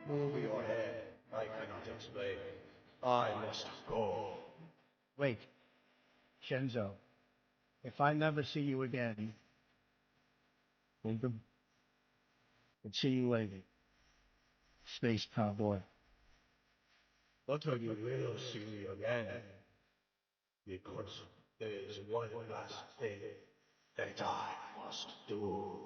Move your head. I cannot explain. I must go. Wait, Shenzo, if I never see you again, welcome, and see you later, Space Cowboy. But you will see me again. Because there is one last thing that I must do.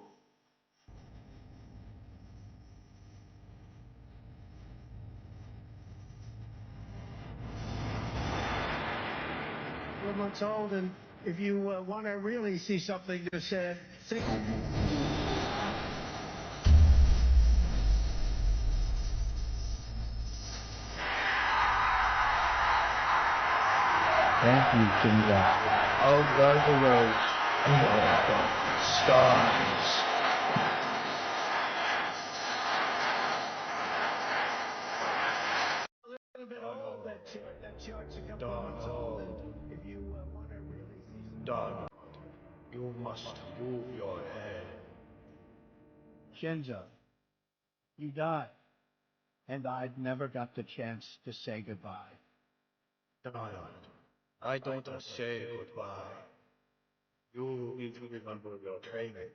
We're months old, and if you want to really see something to say, think. Thank you, Kinga. I'll guard the road. Stars. A little bit old, that chart's a couple of months old, and if you want to really see something. Done. You must move your head. Shenzo, you died, and I'd never got the chance to say goodbye. Donald, I don't say goodbye. You need to remember your training.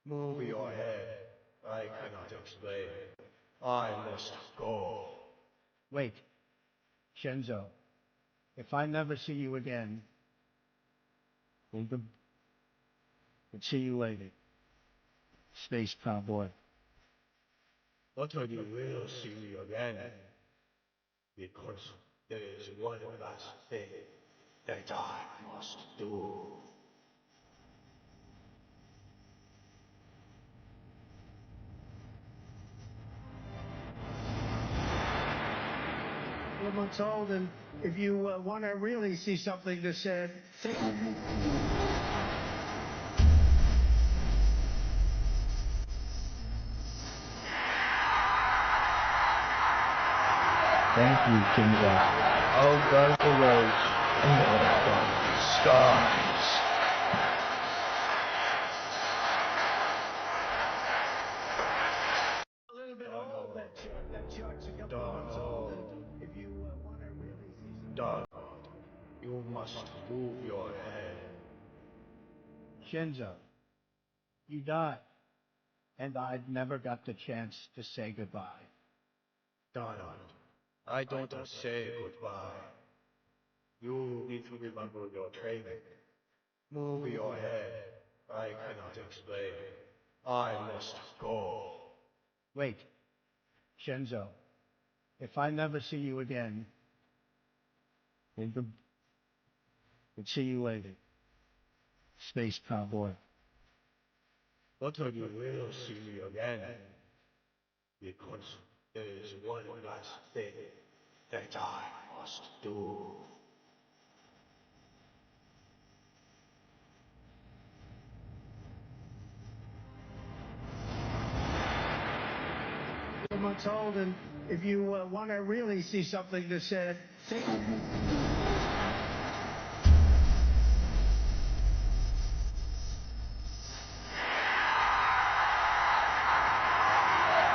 Move your head. I cannot explain. I must go. Wait, Shenzo, if I never see you again, welcome, and see you later, Space Cowboy. But you will see me again. Because there is one last thing that I must do. We're months old, and if you want to really see something to say, think. Thank you, Kinga. I'll guard the road. Stars. A little bit old, that chart's a couple of months old, and if you want to really see something. Donald, you must move your head. Shenzo, you died, and I'd never got the chance to say goodbye. Donald, I don't say goodbye. You need to remember your training. Move your head. I cannot explain. I must go. Wait, Shenzo, if I never see you again, welcome, and see you later, Space Cowboy. But you will see me again. Because there is one last thing that I must do. Months old, and if you want to really see something to say, think.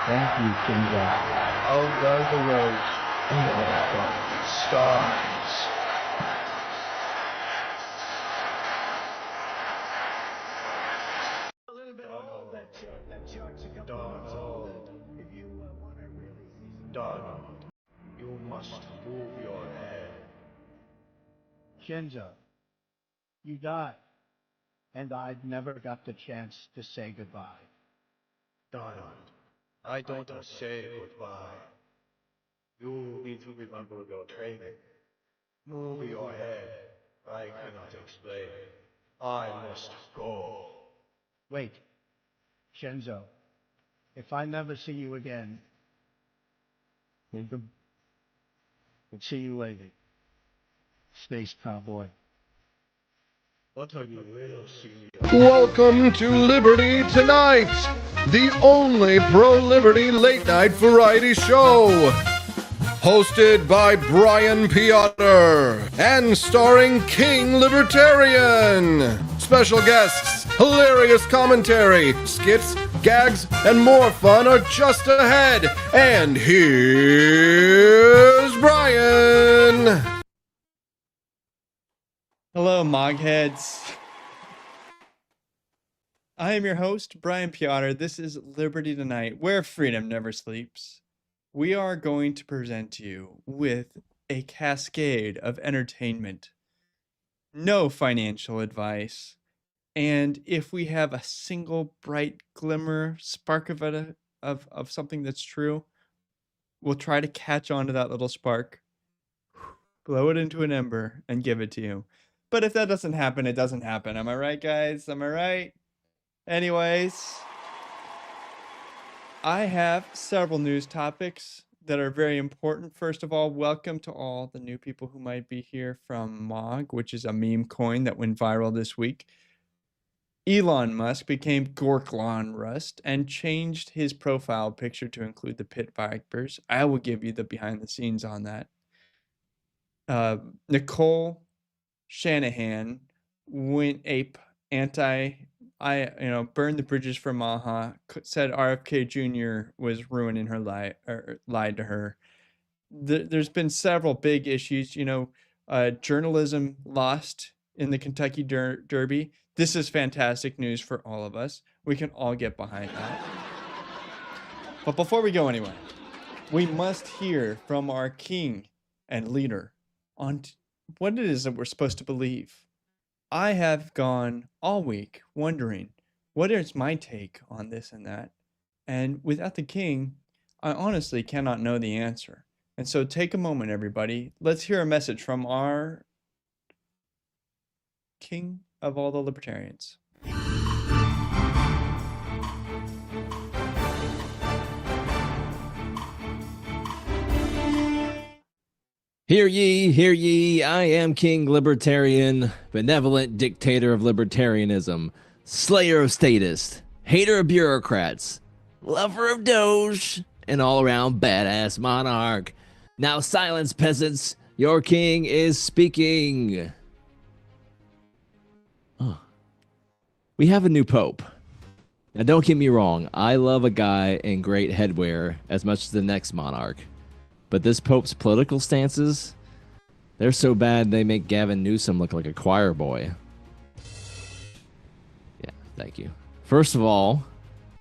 Thank you, Kinga. I'll guard the road. Stars. A little bit old, that chart's a couple of months old, and if you want to really see something. Donald, you must move your head. Shenzo, you died, and I'd never got the chance to say goodbye. Donald, I don't say goodbye. You need to remember your training. Move your head. I cannot explain. I must go. Wait, Shenzo, if I never see you again, welcome, and see you later, Space Cowboy. But you will see me. Welcome to Liberty Tonight, the only pro-liberty late-night variety show. Hosted by Brian Piotr and starring King Libertarian. Special guests, hilarious commentary, skits, gags, and more fun are just ahead. And here's Brian. Hello, MOG heads. I am your host, Brian Piotr. This is Liberty Tonight, where freedom never sleeps. We are going to present to you with a cascade of entertainment, no financial advice, and if we have a single bright glimmer, spark of something that's true, we'll try to catch on to that little spark, blow it into an ember, and give it to you. But if that doesn't happen, it doesn't happen. Am I right, guys? Am I right? Anyways, I have several news topics that are very important. First of all, welcome to all the new people who might be here from MOG, which is a meme coin that went viral this week. Elon Musk became Gorklon Rust and changed his profile picture to include the Pit Vipers. I will give you the behind the scenes on that. Nicole Shanahan went ape burned the bridges for Maha, said RFK Jr. was ruining her life, or lied to her. There's been several big issues. Journalism lost in the Kentucky Derby. This is fantastic news for all of us. We can all get behind that. But before we go anywhere, we must hear from our king and leader on what it is that we're supposed to believe. I have gone all week wondering, what is my take on this and that? And without the king, I honestly cannot know the answer. And so take a moment, everybody. Let's hear a message from our king of all the libertarians. Hear ye, I am King Libertarian, benevolent dictator of libertarianism, slayer of statists, hater of bureaucrats, lover of Doge, and all-around badass monarch. Now silence, peasants, your king is speaking. Oh. We have a new pope. Now don't get me wrong, I love a guy in great headwear as much as the next monarch. But this pope's political stances, they're so bad they make Gavin Newsom look like a choir boy. Yeah, thank you. First of all,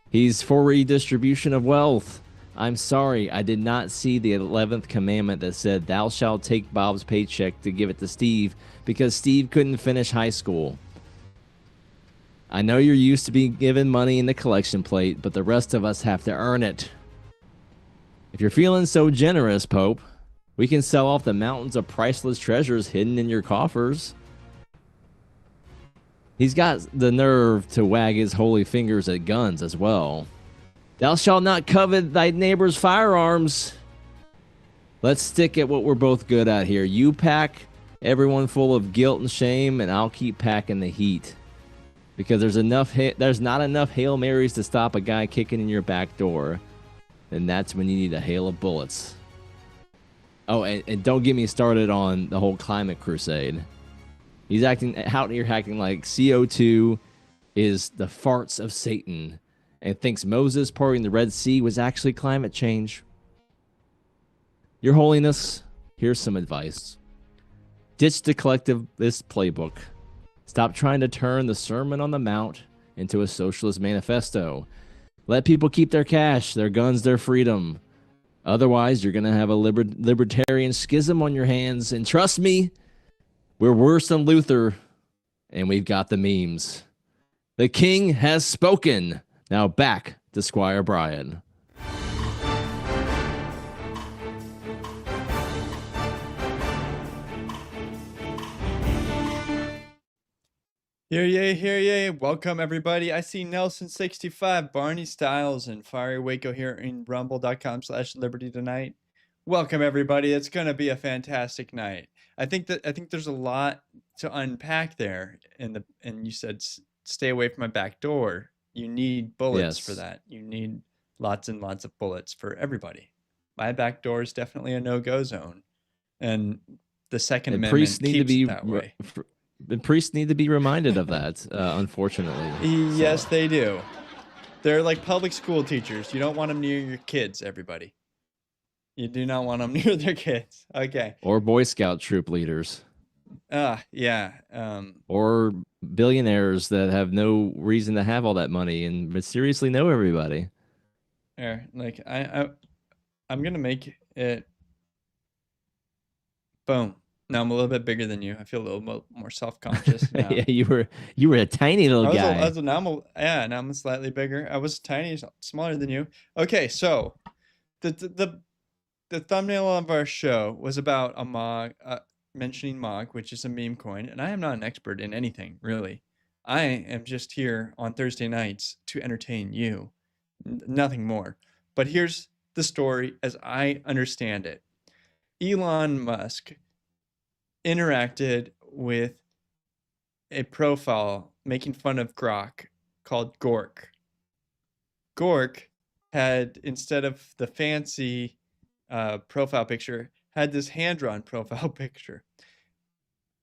he's for redistribution of wealth. I'm sorry, I did not see the 11th commandment that said, thou shalt take Bob's paycheck to give it to Steve, because Steve couldn't finish high school. I know you're used to being given money in the collection plate, but the rest of us have to earn it. If you're feeling so generous, Pope, we can sell off the mountains of priceless treasures hidden in your coffers. He's got the nerve to wag his holy fingers at guns as well. Thou shalt not covet thy neighbor's firearms. Let's stick at what we're both good at here. You pack everyone full of guilt and shame, and I'll keep packing the heat. Because there's not enough Hail Marys to stop a guy kicking in your back door. And that's when you need a hail of bullets. Oh, and don't get me started on the whole climate crusade. He's acting out here acting like CO2 is the farts of Satan and thinks Moses parting the Red Sea was actually climate change. Your Holiness, here's some advice. Ditch the collectivist playbook. Stop trying to turn the Sermon on the Mount into a socialist manifesto. Let people keep their cash, their guns, their freedom. Otherwise, you're going to have a libertarian schism on your hands. And trust me, we're worse than Luther, and we've got the memes. The king has spoken. Now back to Squire Brian. Hear ye, hear ye. Welcome, everybody. I see Nelson65, Barney Styles, and Fiery Waco here in rumble.com/liberty tonight. Welcome, everybody. It's going to be a fantastic night. I think there's a lot to unpack there. And you said stay away from my back door. You need bullets for that. You need lots and lots of bullets for everybody. My back door is definitely a no-go zone. And the Second Amendment keeps it that way. The priests need to be reminded of that, unfortunately. Yes, they do. They're like public school teachers. You don't want them near your kids, everybody. You do not want them near their kids. Okay. Or Boy Scout troop leaders. Yeah. Or billionaires that have no reason to have all that money and mysteriously know everybody. Like I'm gonna make it. Boom. Now I'm a little bit bigger than you. I feel a little more self-conscious now. Yeah, you were a tiny little guy. Now I'm slightly bigger. I was tiny, smaller than you. Okay, so the thumbnail of our show was about a MOG, mentioning MOG, which is a meme coin, and I am not an expert in anything really. I am just here on Thursday nights to entertain you, nothing more. But here's the story as I understand it. Elon Musk interacted with a profile making fun of Grok called Gork. Gork had, instead of the fancy profile picture, had this hand-drawn profile picture.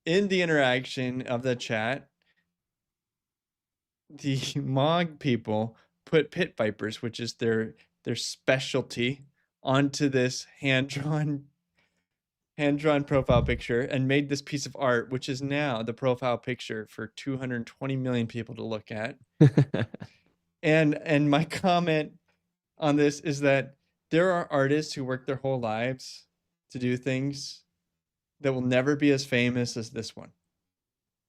In the interaction of the chat, the MOG people put pit vipers, which is their specialty, onto this hand-drawn profile picture and made this piece of art, which is now the profile picture for 220 million people to look at. And my comment on this is that there are artists who work their whole lives to do things that will never be as famous as this one.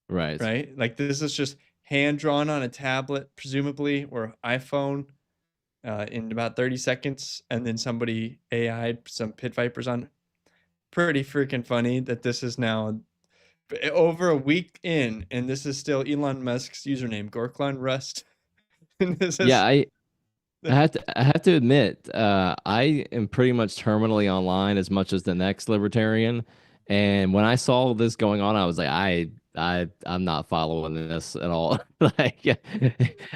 Right? Like this is just hand drawn on a tablet, presumably, or iPhone, in about 30 seconds, and then somebody AI'd some pit vipers on. Pretty freaking funny that this is now over a week in, and this is still Elon Musk's username, Gorklon Rust. Yeah, I have to admit, I am pretty much terminally online as much as the next libertarian. And when I saw this going on, I was like, I'm not following this at all. Like,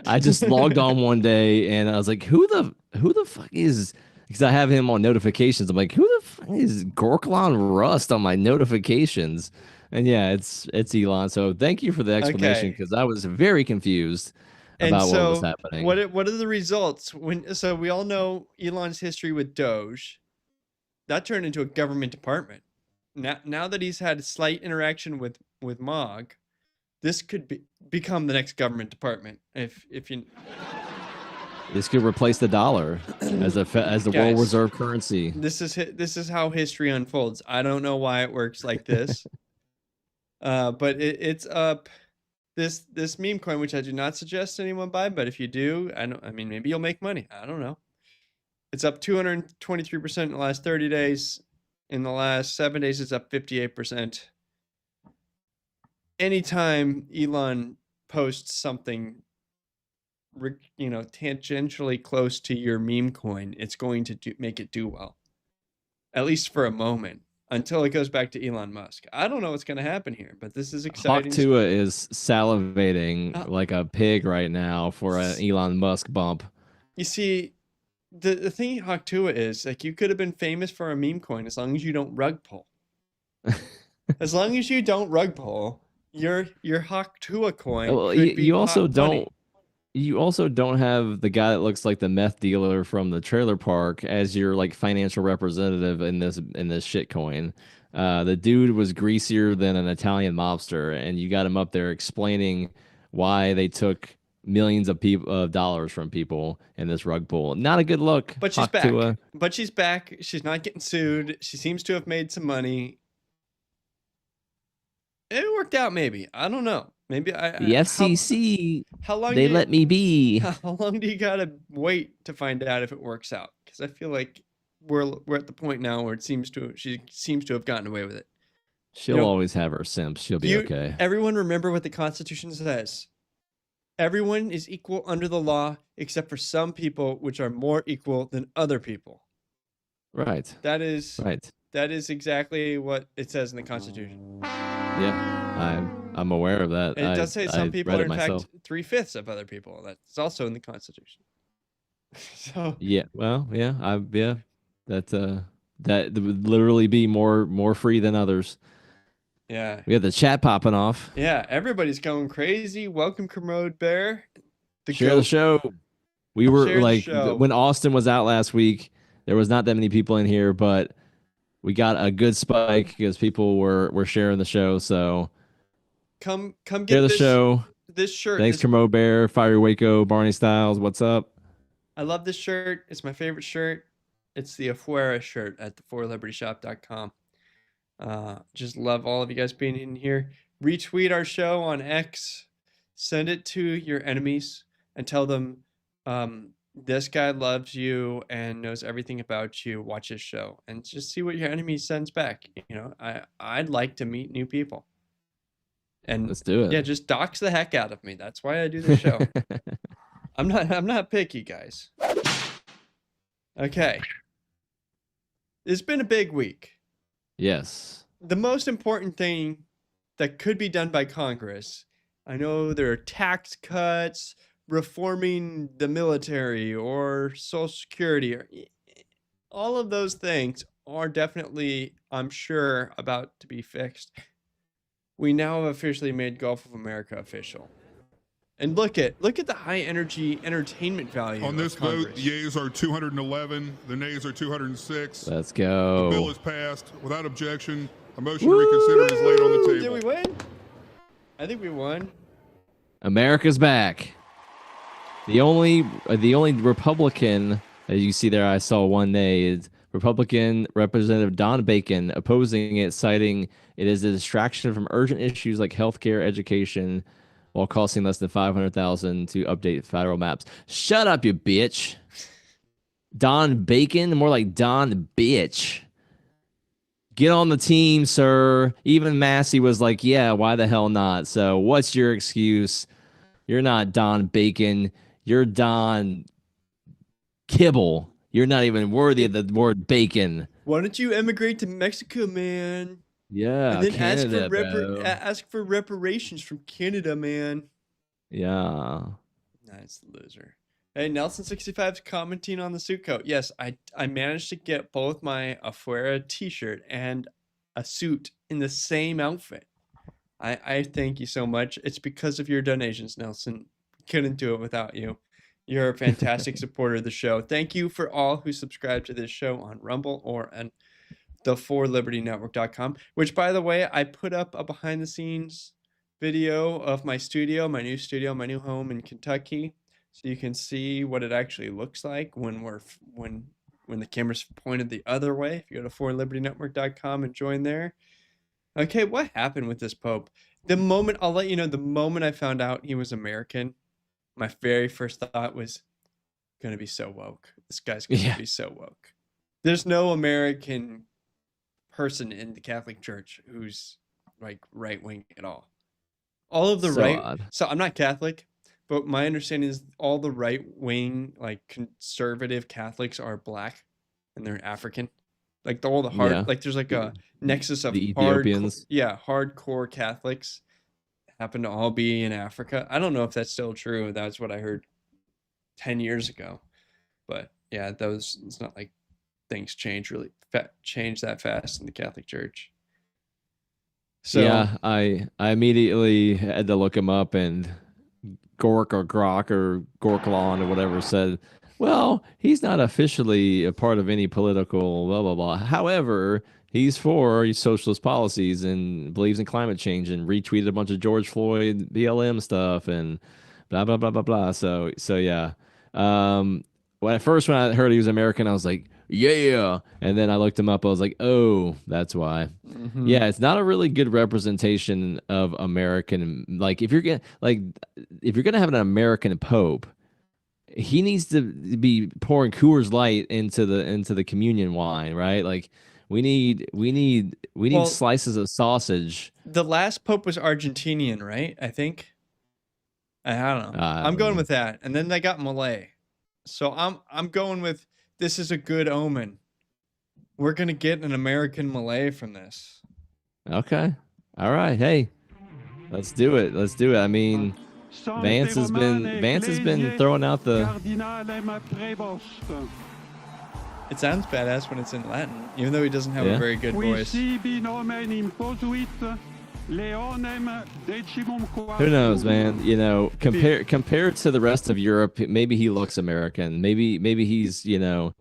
I just logged on one day and I was like, who the fuck is? Because I have him on notifications. I'm like, who the fuck is Gorklon Rust on my notifications? And yeah, it's Elon. So thank you for the explanation, because I was very confused about what was happening. What are the results? So we all know Elon's history with Doge. That turned into a government department. Now that he's had a slight interaction with MOG, this could become the next government department. If you. This could replace the dollar as the world reserve currency. This is how history unfolds. I don't know why it works like this, but it's up. This meme coin, which I do not suggest anyone buy, but if you do, I mean, maybe you'll make money. I don't know. It's up 223% in the last 30 days. In the last 7 days, it's up 58%. Anytime Elon posts something, tangentially close to your meme coin, it's going to make it do well, at least for a moment, until it goes back to Elon Musk. I don't know what's going to happen here, but this is exciting. Hawk Tua is salivating like a pig right now for an Elon Musk bump. You see, the thing Hawk Tua is, like, you could have been famous for a meme coin as long as you don't rug pull. As long as you don't rug pull, your Hawk Tua coin. Well, you also don't. You also don't have the guy that looks like the meth dealer from the trailer park as your like financial representative in this shitcoin. The dude was greasier than an Italian mobster, and you got him up there explaining why they took millions of dollars from people in this rug pull. Not a good look. But she's back. But she's back. She's not getting sued. She seems to have made some money. It worked out, maybe. I don't know. Maybe the FCC. How long? They let me be. How long do you gotta wait to find out if it works out? Because I feel like we're at the point now where she seems to have gotten away with it. She'll always have her simps. She'll be okay. Everyone remember what the Constitution says. Everyone is equal under the law, except for some people, which are more equal than other people. Right. That is right. That is exactly what it says in the Constitution. Yeah, I'm aware of that. And it does say some people are in fact 3/5 of other people. That's also in the Constitution. So yeah, well, yeah, that would literally be more free than others. Yeah, we have the chat popping off. Yeah, everybody's going crazy. Welcome, Commode Bear. Share the show. We were Share the like, show. when Austin was out last week, there was not that many people in here, but we got a good spike because people were sharing the show. So Come share get the this show. this shirt. Thanks, Camo Bear, Fiery Waco, Barney Styles. What's up? I love this shirt. It's my favorite shirt. It's the Afuera shirt at theforlibertyshop.com. Just love all of you guys being in here. Retweet our show on X. Send it to your enemies and tell them this guy loves you and knows everything about you. Watch his show and just see what your enemy sends back. You know, I'd like to meet new people. And Let's do it. Yeah, just dox the heck out of me. That's why I do the show. I'm not picky, guys. Okay. It's been a big week. Yes. The most important thing that could be done by Congress, I know there are tax cuts, reforming the military or Social Security, or all of those things are definitely, I'm sure, about to be fixed. We now have officially made Gulf of America official. And look at the high energy entertainment value. On this of vote, Congress. the yeas are 211, the nays are 206. Let's go. The bill is passed without objection. A motion to reconsider is laid on the table. Did we win? I think we won. America's back. The only Republican, as you see there, I saw one nay, is Republican Representative Don Bacon opposing it, citing it as a distraction from urgent issues like healthcare, education, while costing less than $500,000 to update federal maps. Shut up, you bitch. Don Bacon, more like Don Bitch. Get on the team, sir. Even Massey was like, yeah, why the hell not? So what's your excuse? You're not Don Bacon. You're Don Kibble. You're not even worthy of the word bacon. Why don't you emigrate to Mexico, man? Yeah, And then Canada, ask for reparations from Canada, man. Yeah. Nice loser. Hey, Nelson65's commenting on the suit coat. Yes, I managed to get both my Afuera t-shirt and a suit in the same outfit. I thank you so much. It's because of your donations, Nelson. Couldn't do it without you. You're a fantastic supporter of the show. Thank you for all who subscribe to this show on Rumble or on the4libertynetwork.com, which, by the way, I put up a behind-the-scenes video of my studio, my new home in Kentucky, so you can see what it actually looks like when the camera's pointed the other way. If you go to 4libertynetwork.com and join there. Okay, what happened with this Pope? I'll let you know, the moment I found out he was American, my very first thought was, gonna be so woke. This guy's gonna be so woke. There's no American person in the Catholic Church who's like right-wing at all. All of the so I'm not Catholic, but my understanding is all the right-wing, like conservative Catholics are black and they're African. Like all the there's like a nexus of the Ethiopians. Hardcore Catholics happen to all be in Africa. I don't know if that's still true. That's what I heard 10 years ago. But yeah, it's not like things change that fast in the Catholic Church. So yeah, I immediately had to look him up, and Gork or Grok or Gorklon or whatever said, well, he's not officially a part of any political blah, blah, blah. However, he's for socialist policies and believes in climate change and retweeted a bunch of George Floyd BLM stuff and blah, blah, blah, blah, blah. So yeah. When I heard he was American, I was like, yeah. And then I looked him up. I was like, oh, that's why. Mm-hmm. Yeah, it's not a really good representation of American. Like, if you're gonna have an American Pope, he needs to be pouring Coors Light into the communion wine, right? Like, we need slices of sausage. The last Pope was Argentinian, right? I think. I don't know. I'm going with that. And then they got Malay. So I'm going with, this is a good omen. We're gonna get an American Malay from this. Okay. All right. Hey, let's do it. I mean, Vance has been throwing out the. It sounds badass when it's in Latin, even though he doesn't have a very good voice. Who knows, man? You know, compared to the rest of Europe, maybe he looks American. Maybe he's, you know,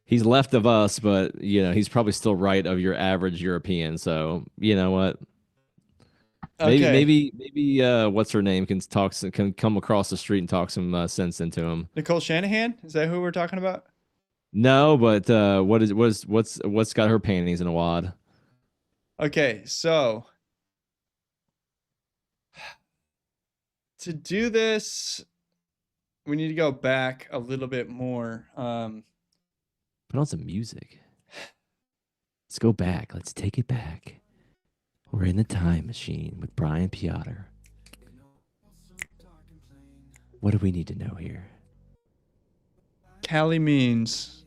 he's left of us, but you know, he's probably still right of your average European. So, you know what? Okay. Maybe what's her name can come across the street and talk some sense into him. Nicole Shanahan? Is that who we're talking about? No, but what's got her panties in a wad? Okay, so to do this, we need to go back a little bit more. Put on some music. Let's go back. Let's take it back. We're in the time machine with Brian Piotr. What do we need to know here? Callie Means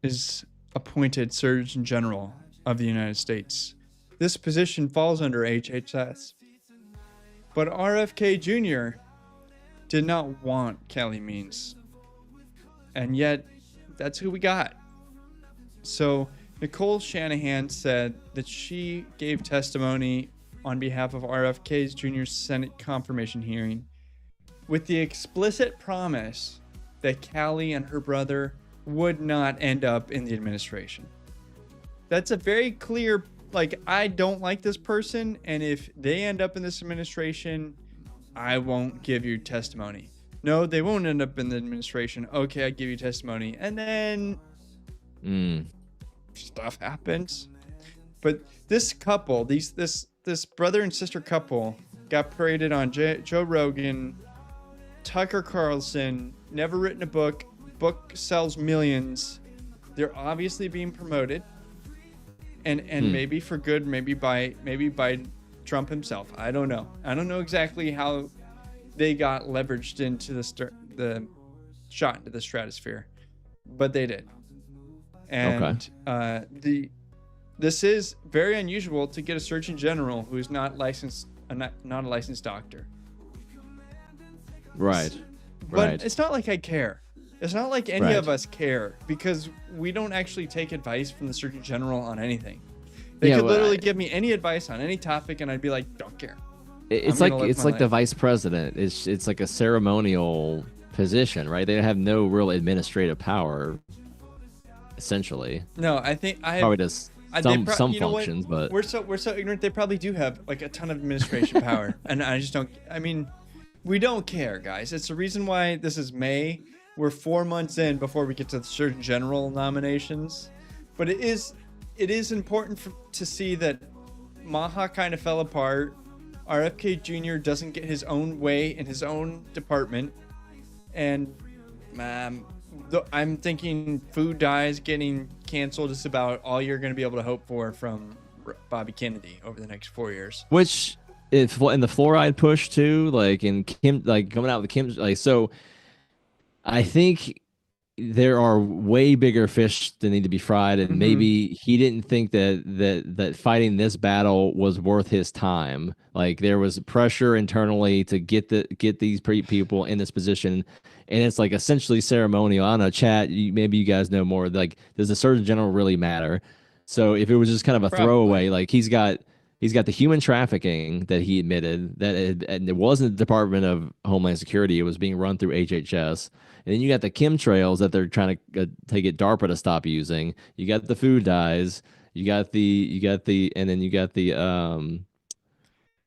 is appointed Surgeon General of the United States. This position falls under HHS. But RFK Jr. did not want Callie Means. And yet, that's who we got. So, Nicole Shanahan said that she gave testimony on behalf of RFK Jr.'s Senate confirmation hearing with the explicit promise that Callie and her brother would not end up in the administration. That's a very clear, like, I don't like this person, and if they end up in this administration, I won't give you testimony. No, they won't end up in the administration. Okay, I give you testimony. And then stuff happens. But this couple, this brother and sister couple got paraded on Joe Rogan, Tucker Carlson, never written a book sells millions. They're obviously being promoted. And maybe for good, maybe by Trump himself. I don't know. I don't know exactly how they got leveraged into the shot into the stratosphere, but they did. And this is very unusual to get a Surgeon General who's not licensed, not a licensed doctor. Right. But it's not like I care. It's not like any of us care, because we don't actually take advice from the Surgeon General on anything. They could literally give me any advice on any topic, and I'd be like, don't care. It's like the vice president. It's like a ceremonial position, right? They have no real administrative power, essentially. No, I think I have, probably does some functions, but we're so ignorant. They probably do have like a ton of administration power, and I just don't. I mean, we don't care, guys. It's the reason why this is May. We're 4 months in before we get to the Surgeon General nominations, but it is important to see that Maha kind of fell apart. RFK Jr. doesn't get his own way in his own department, and I'm thinking food dyes getting canceled is about all you're going to be able to hope for from Bobby Kennedy over the next 4 years. Which, if in the fluoride push too, like in Kim, like coming out with Kim, like so. I think there are way bigger fish that need to be fried, and maybe he didn't think that fighting this battle was worth his time. Like there was pressure internally to get these people in this position, and it's like essentially ceremonial. I don't know, chat. Maybe you guys know more. Like, does the Surgeon General really matter? So if it was just kind of a throwaway, like he's got the human trafficking that he admitted and it wasn't the Department of Homeland Security. It was being run through HHS. And then you got the chemtrails that they're trying to get DARPA to stop using. You got the food dyes. And then you got the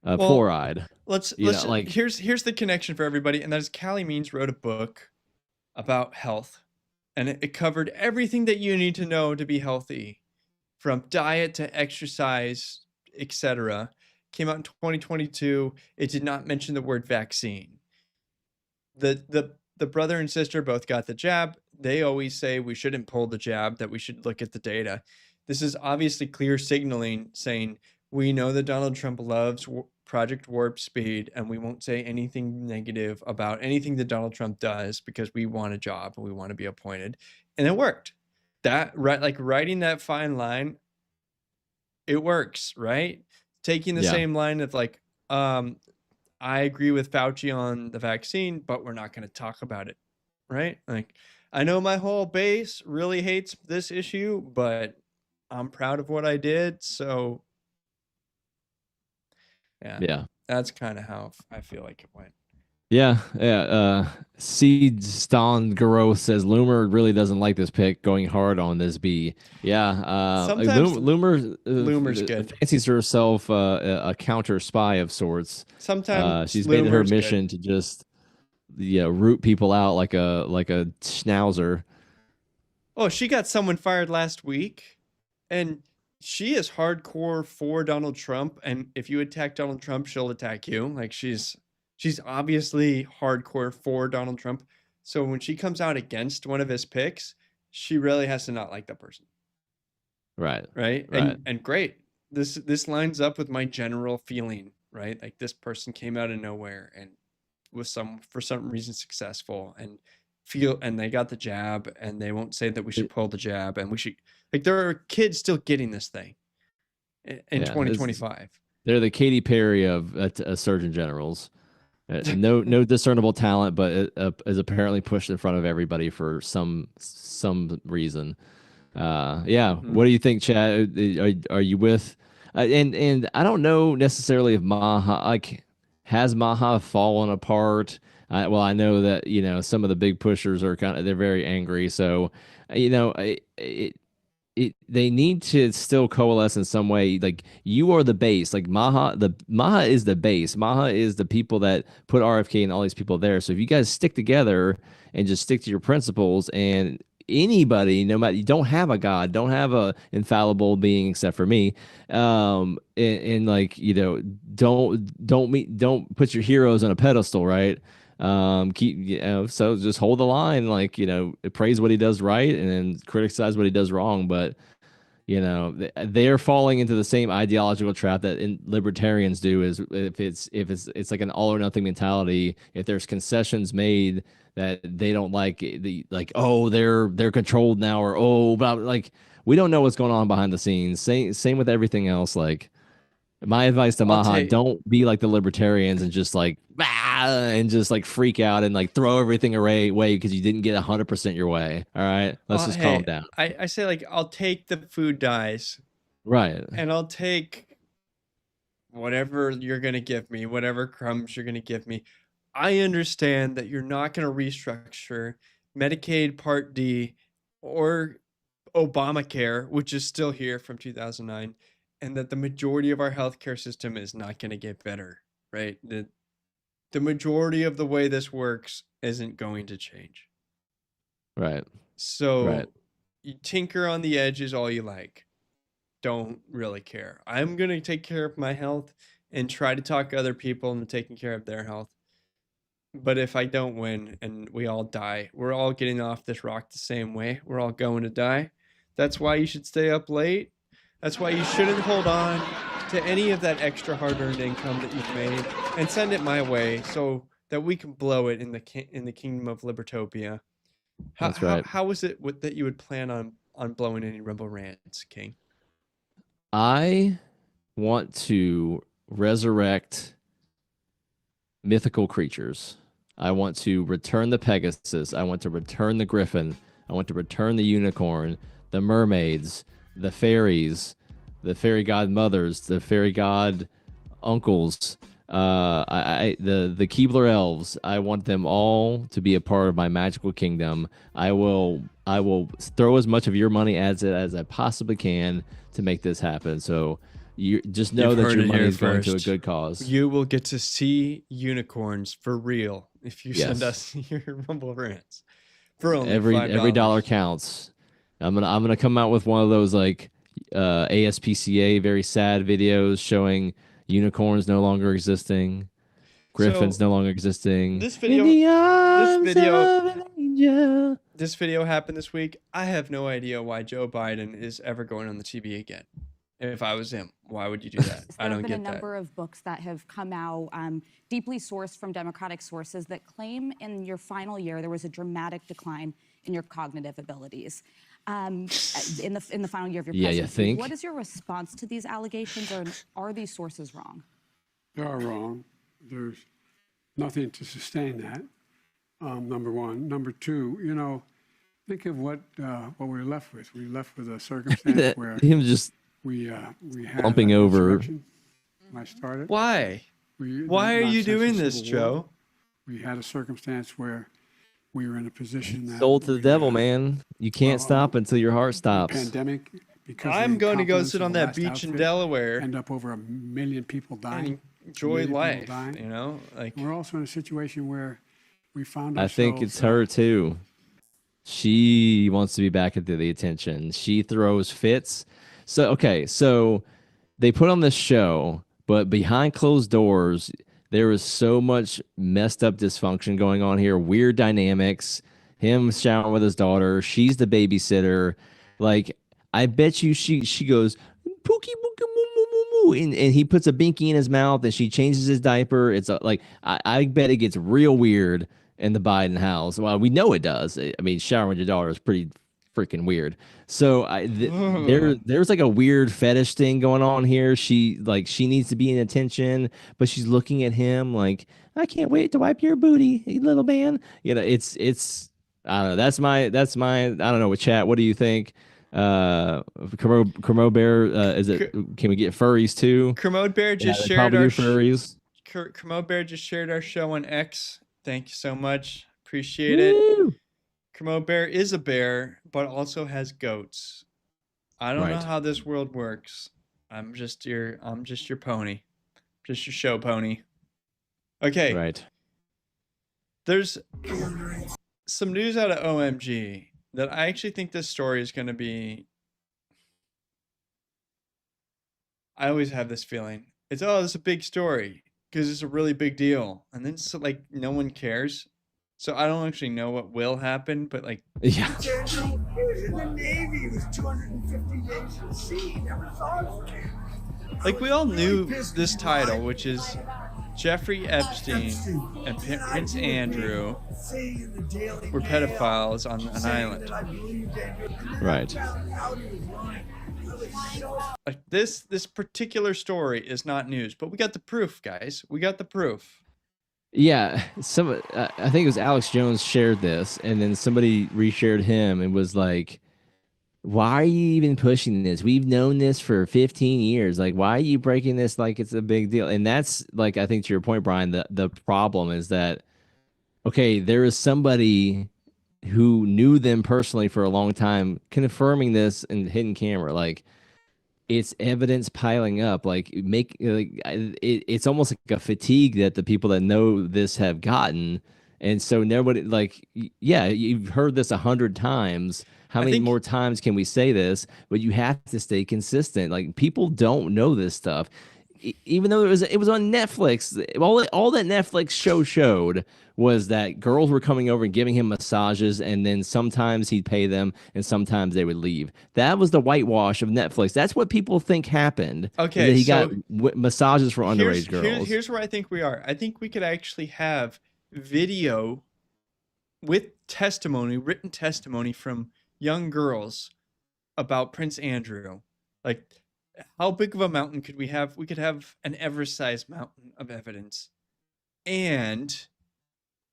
fluoride. Here's the connection for everybody, and that is Callie Means wrote a book about health, and it covered everything that you need to know to be healthy, from diet to exercise, etc. Came out in 2022. It did not mention the word vaccine. The brother and sister both got the jab. They always say we shouldn't pull the jab, that we should look at the data. This is obviously clear signaling saying we know that Donald Trump loves Project Warp Speed, and we won't say anything negative about anything that Donald Trump does because we want a job and we want to be appointed. And it worked. Like writing that fine line, it works, right? Taking the same line of like, I agree with Fauci on the vaccine, but we're not going to talk about it, right? Like, I know my whole base really hates this issue, but I'm proud of what I did. So Yeah. That's kind of how I feel like it went. Yeah. Seed Ston Garo says Loomer really doesn't like this pick, going hard on this B. Yeah. Sometimes Loomer Loomer's good. fancies herself a counter spy of sorts. Sometimes She's made it her Loomer's mission to just root people out like a schnauzer. Oh, she got someone fired last week, and she is hardcore for Donald Trump. And if you attack Donald Trump, she'll attack you. Like she's obviously hardcore for Donald Trump. So when she comes out against one of his picks, she really has to not like that person. Right. Right. Right. And great. This lines up with my general feeling, right? Like this person came out of nowhere and was for some reason successful and they got the jab, and they won't say that we should pull the jab, and we should, like, there are kids still getting this thing in 2025. They're the Katy Perry of Surgeon Generals. No discernible talent, but is apparently pushed in front of everybody for some reason. What do you think, Chad? Are you with? And I don't know necessarily if Maha has Maha fallen apart. I know that some of the big pushers are they're very angry. So they need to still coalesce in some way. Like, you are the base. Like Maha is the base. Maha is the people that put RFK and all these people there. So if you guys stick together and just stick to your principles, and anybody, no matter, you don't have a god, don't have a infallible being except for me, don't put your heroes on a pedestal, right? So just hold the line, praise what he does right and then criticize what he does wrong. But they're falling into the same ideological trap that libertarians do. Is if it's like an all or nothing mentality. If there's concessions made that they don't like, they're controlled now, or we don't know what's going on behind the scenes. Same with everything else. Like, my advice to Maha, don't be like the libertarians and just freak out and throw everything away because you didn't get 100% your way. All right, let's just calm down. I say, I'll take the food dyes, right, and I'll take whatever you're gonna give me, whatever crumbs you're gonna give me. I understand that you're not gonna restructure Medicaid Part D or Obamacare, which is still here from 2009. And that the majority of our healthcare system is not going to get better, right? The majority of the way this works isn't going to change. Right. So you tinker on the edges all you like. Don't really care. I'm going to take care of my health and try to talk other people into taking care of their health. But if I don't win and we all die, we're all getting off this rock the same way. We're all going to die. That's why you should stay up late. That's why you shouldn't hold on to any of that extra hard-earned income that you've made and send it my way so that we can blow it in the kingdom of Libertopia. That's right. How is it that you would plan on blowing any Rumble Rants, King? I want to resurrect mythical creatures. I want to return the Pegasus. I want to return the Griffin. I want to return the unicorn, the mermaids, the fairies, the fairy godmothers, the fairy god uncles, the Keebler elves. I want them all to be a part of my magical kingdom. I will throw as much of your money as I possibly can to make this happen. So you just know that your money is going to a good cause. You will get to see unicorns for real if you send us your Rumble Rants for only $5. Every dollar counts. I'm gonna come out with one of those ASPCA very sad videos showing unicorns no longer existing, griffins no longer existing. This video happened this week. I have no idea why Joe Biden is ever going on the TV again. If I was him, why would you do that? I don't get that. There have been a number of books that have come out, deeply sourced from Democratic sources, that claim in your final year there was a dramatic decline in your cognitive abilities. In the final year of your presidency. You think? What is your response to these allegations, or are these sources wrong? They are wrong. There's nothing to sustain that. Number one. Number two, think of what we're left with. We're left with a circumstance where him just we have bumping over. when I started. Why? We, Why are not you since the doing this, Civil War. Joe? We had a circumstance where we were in a position that Sold to the we devil, had man. You can't stop until your heart a stops. pandemic because of I'm the going to go incompetence sit of on the that last beach in outfit, Delaware end up over 1 million people dying. and enjoy 1 million people life. dying. You know, like We're also in a situation where we found I ourselves. think it's her too. She wants to be back at the attention. She throws fits. So okay, so they put on this show, but behind closed doors, there is so much messed up dysfunction going on here. Weird dynamics. Him showering with his daughter. She's the babysitter. Like I bet you she goes pookie pookie moo moo moo moo, and he puts a binky in his mouth, and she changes his diaper. It's like I bet it gets real weird in the Biden house. Well, we know it does. I mean, showering with your daughter is pretty freaking weird. So there's like a weird fetish thing going on here. She needs to be in attention, but she's looking at him like, I can't wait to wipe your booty, you little man. You know, it's I don't know. That's my I don't know. With chat, what do you think? Cremo Bear, is it? Can we get furries too? Kermode Bear just they shared probably our do furries. Kermode Bear just shared our show on X. Thank you so much. Appreciate it. Woo! Kermode Bear is a bear, but also has goats. I don't know Right. how this world works. I'm just your pony. Just your show pony. Okay. Right. There's some news out of OMG that I actually think this story is going to be. I always have this feeling. It's, oh, this is a big story because it's a really big deal. And then so, like, no one cares. So I don't actually know what will happen, but like, Yeah. He was in the Navy. He was 250 days at sea. He never saw his kid. like we all knew this title, which is Jeffrey Epstein and Prince Andrew were pedophiles on an island. Right. Like this particular story is not news, but we got the proof, guys. We got the proof. Yeah, I think it was Alex Jones shared this, and then somebody reshared him and was like, "Why are you even pushing this? We've known this for 15 years. Like, why are you breaking this like it's a big deal?" And that's like, I think to your point, Brian, the problem is that, okay, there is somebody who knew them personally for a long time confirming this in hidden camera. Like, it's evidence piling up. It's almost like a fatigue that the people that know this have gotten, and so nobody, like, yeah, you've heard this 100 times. How many more times can we say this? But you have to stay consistent. Like, people don't know this stuff, even though it was on Netflix. All that Netflix show showed was that girls were coming over and giving him massages, and then sometimes he'd pay them, and sometimes they would leave. That was the whitewash of Netflix. That's what people think happened. Okay, that he so got massages for underage girls. Here's where I think we are. I think we could actually have video with testimony, written testimony from young girls about Prince Andrew. Like, how big of a mountain could we have? We could have an Everest-sized mountain of evidence, and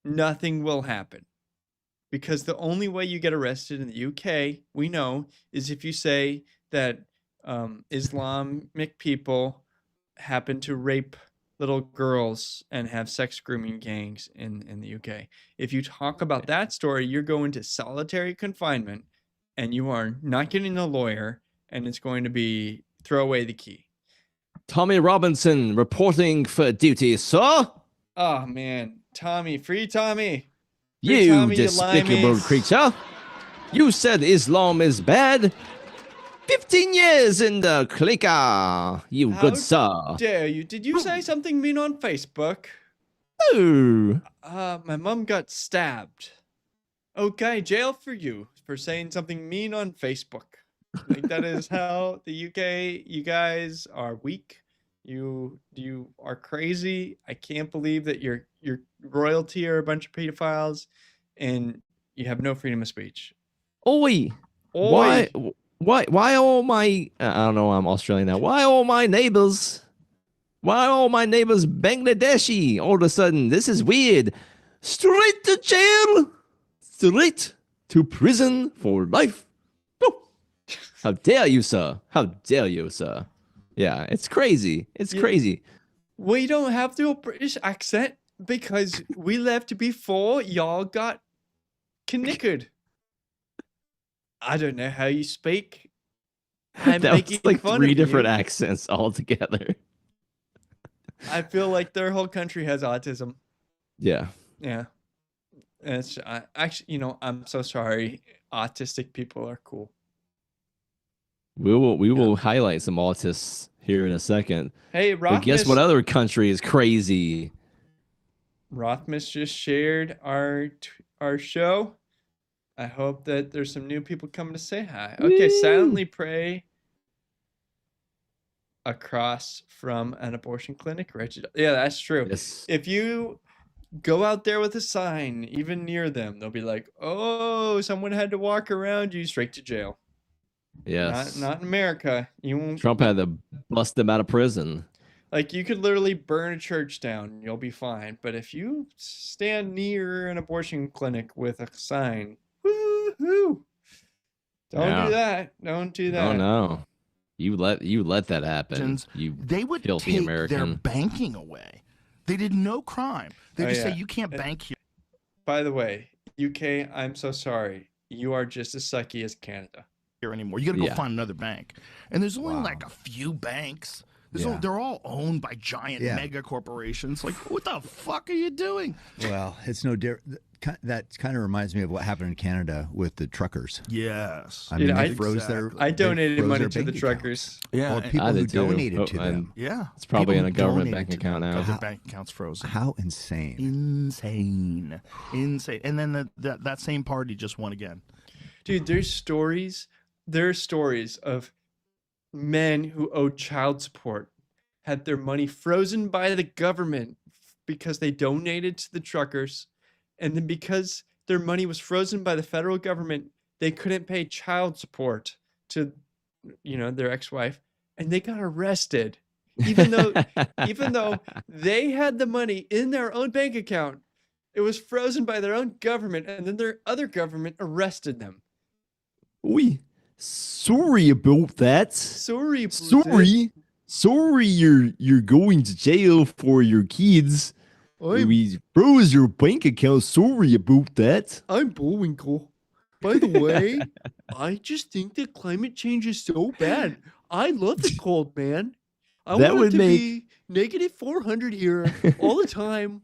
nothing will happen. Because the only way you get arrested in the UK, we know, is if you say that Islamic people happen to rape little girls and have sex grooming gangs in the UK. If you talk about that story, you're going to solitary confinement, and you are not getting a lawyer, and it's going to be throw away the key. Tommy Robinson reporting for duty, sir. Oh, man. Tommy, free Tommy. You Tommy, you despicable limeys. creature. You said Islam is bad. 15 years in the clicker, you good sir. How dare you? Did you say something mean on Facebook? Oh. My mom got stabbed. Okay, jail for you for saying something mean on Facebook. Like, that is how the UK, you guys are weak. You are crazy. I can't believe that your royalty are a bunch of pedophiles, and you have no freedom of speech. Oi. Oi. Why all my, I don't know, I'm Australian now. Why all my neighbors Bangladeshi all of a sudden? This is weird. Straight to jail. Straight to prison for life. Oh. How dare you, sir? How dare you, sir? Yeah, it's crazy. It's crazy. We don't have to a British accent because we left before y'all got knickered. I don't know how you speak. I'm That making was like fun 3 of different you. accents altogether. I feel like their whole country has autism. Yeah. Yeah. It's actually, I'm so sorry. Autistic people are cool. We will highlight some autists here in a second. Hey, But guess what other country is crazy? Rothmas just shared our show. I hope that there's some new people coming to say hi. Okay, silently pray across from an abortion clinic. Yeah, that's true. Yes. If you go out there with a sign, even near them, they'll be like, "Oh, someone had to walk around you, straight to jail." Yes. Not in America. You won't. Trump had to bust them out of prison. Like, you could literally burn a church down, you'll be fine. But if you stand near an abortion clinic with a sign, woo-hoo, don't do that. Don't do that. Oh no. You let that happen. They would filthy take American. their banking away. They did no crime. They just say you can't bank here. By the way, UK, I'm so sorry. You are just as sucky as Canada. Here anymore. You got to go find another bank. And there's only like a few banks. They're all owned by giant mega corporations. Like, what the fuck are you doing? Well, it's no different. That kind of reminds me of what happened in Canada with the truckers. Yes. I mean, they froze their. I donated froze money their to the bank truckers. accounts. Well, people who donated to them. Yeah. It's probably in People a who government donated bank to account them, now. Their bank account's frozen. How insane. Insane. And then that same party just won again. Dude, there are stories of men who owed child support had their money frozen by the government because they donated to the truckers, and then because their money was frozen by the federal government, they couldn't pay child support to their ex-wife, and they got arrested even though they had the money in their own bank account. It was frozen by their own government, and then their other government arrested them. Oi, sorry about that. Sorry, you're going to jail for your kids. We froze your bank account. Sorry about that. I'm Bullwinkle. By the way, I just think that climate change is so bad. I love the cold, man. I That want would it to make- be negative 400 here all the time.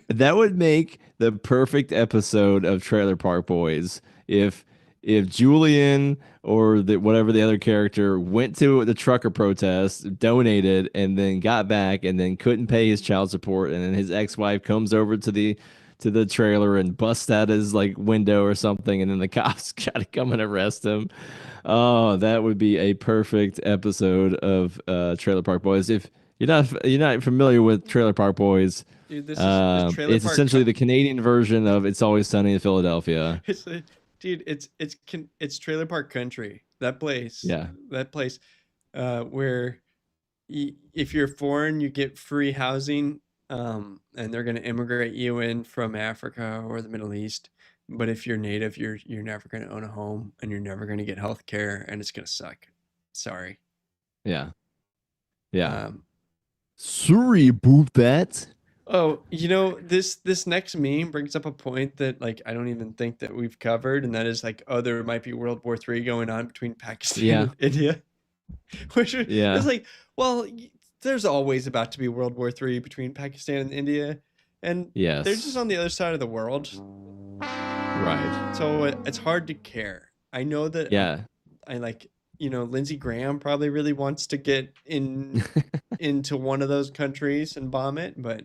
That would make the perfect episode of Trailer Park Boys if Julian or whatever the other character went to the trucker protest, donated, and then got back and then couldn't pay his child support, and then his ex-wife comes over to the trailer and busts out his window or something, and then the cops got to come and arrest him. Oh, that would be a perfect episode of Trailer Park Boys. If you're not familiar with Trailer Park Boys, Dude, this Trailer it's Park essentially the Canadian version of It's Always Sunny in Philadelphia. It's Trailer Park Country. That place. Yeah. That place where if you're foreign, you get free housing, and they're going to immigrate you in from Africa or the Middle East. But if you're native, you're never going to own a home, and you're never going to get health care, and it's going to suck. Sorry. Yeah. Yeah. Sorry about that. Oh, this next meme brings up a point that I don't even think that we've covered, and that is there might be World War III going on between Pakistan and India. Which is well, there's always about to be World War III between Pakistan and India, and they're just on the other side of the world. Right. So it's hard to care. I know that Lindsey Graham probably really wants to get into one of those countries and bomb it, but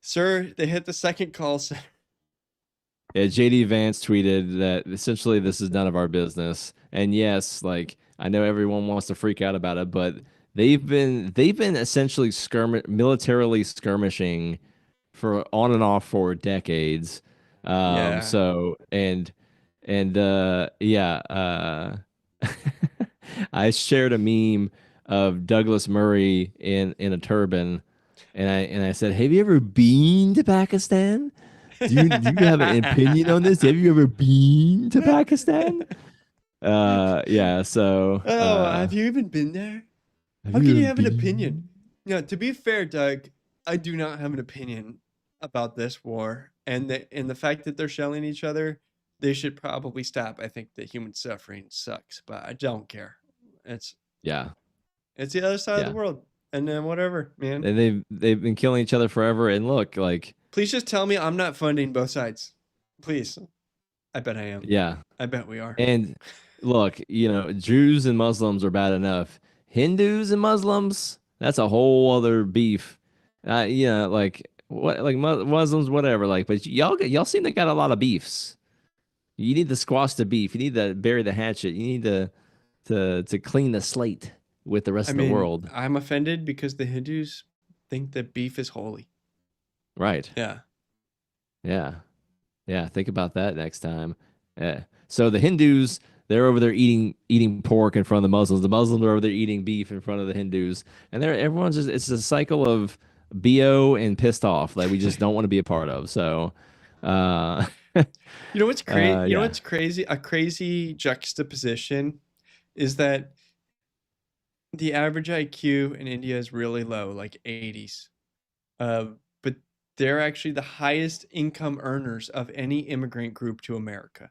sir, they hit the second call center. Yeah, JD Vance tweeted that essentially this is none of our business. And yes, I know everyone wants to freak out about it, but they've been essentially militarily skirmishing for on and off for decades. So I shared a meme of Douglas Murray in a turban, and I said, "Have you ever been to Pakistan? Do you have an opinion on this? Have you ever been to Pakistan?" Yeah. So. Oh, have you even been there? Have How can you you have an been- opinion? To be fair, Doug, I do not have an opinion about this war, and the fact that they're shelling each other, they should probably stop. I think that human suffering sucks, but I don't care. It's Yeah. it's the other side of the Yeah. world, and then whatever, man. And they've been killing each other forever. And look, like, Please just tell me I'm not funding both sides. Please. I bet I am. yeah. I bet we are. And look, Jews and Muslims are bad enough. Hindus and Muslims, that's a whole other beef. Like what, like Muslims, whatever. Like, but y'all seem to got a lot of beefs. You need to squash the beef. You need to bury the hatchet. You need to clean the slate with the rest I of mean, the world. I'm offended because the Hindus think that beef is holy. Right. Yeah. Yeah. Yeah. Think about that next time. Yeah. So the Hindus, they're over there eating pork in front of the Muslims. The Muslims are over there eating beef in front of the Hindus. And everyone's just, it's a cycle of BO and pissed off that we just don't want to be a part of. So You know what's crazy? You know yeah. what's crazy? A crazy juxtaposition is that the average IQ in India is really low, like 80s. But they're actually the highest income earners of any immigrant group to America.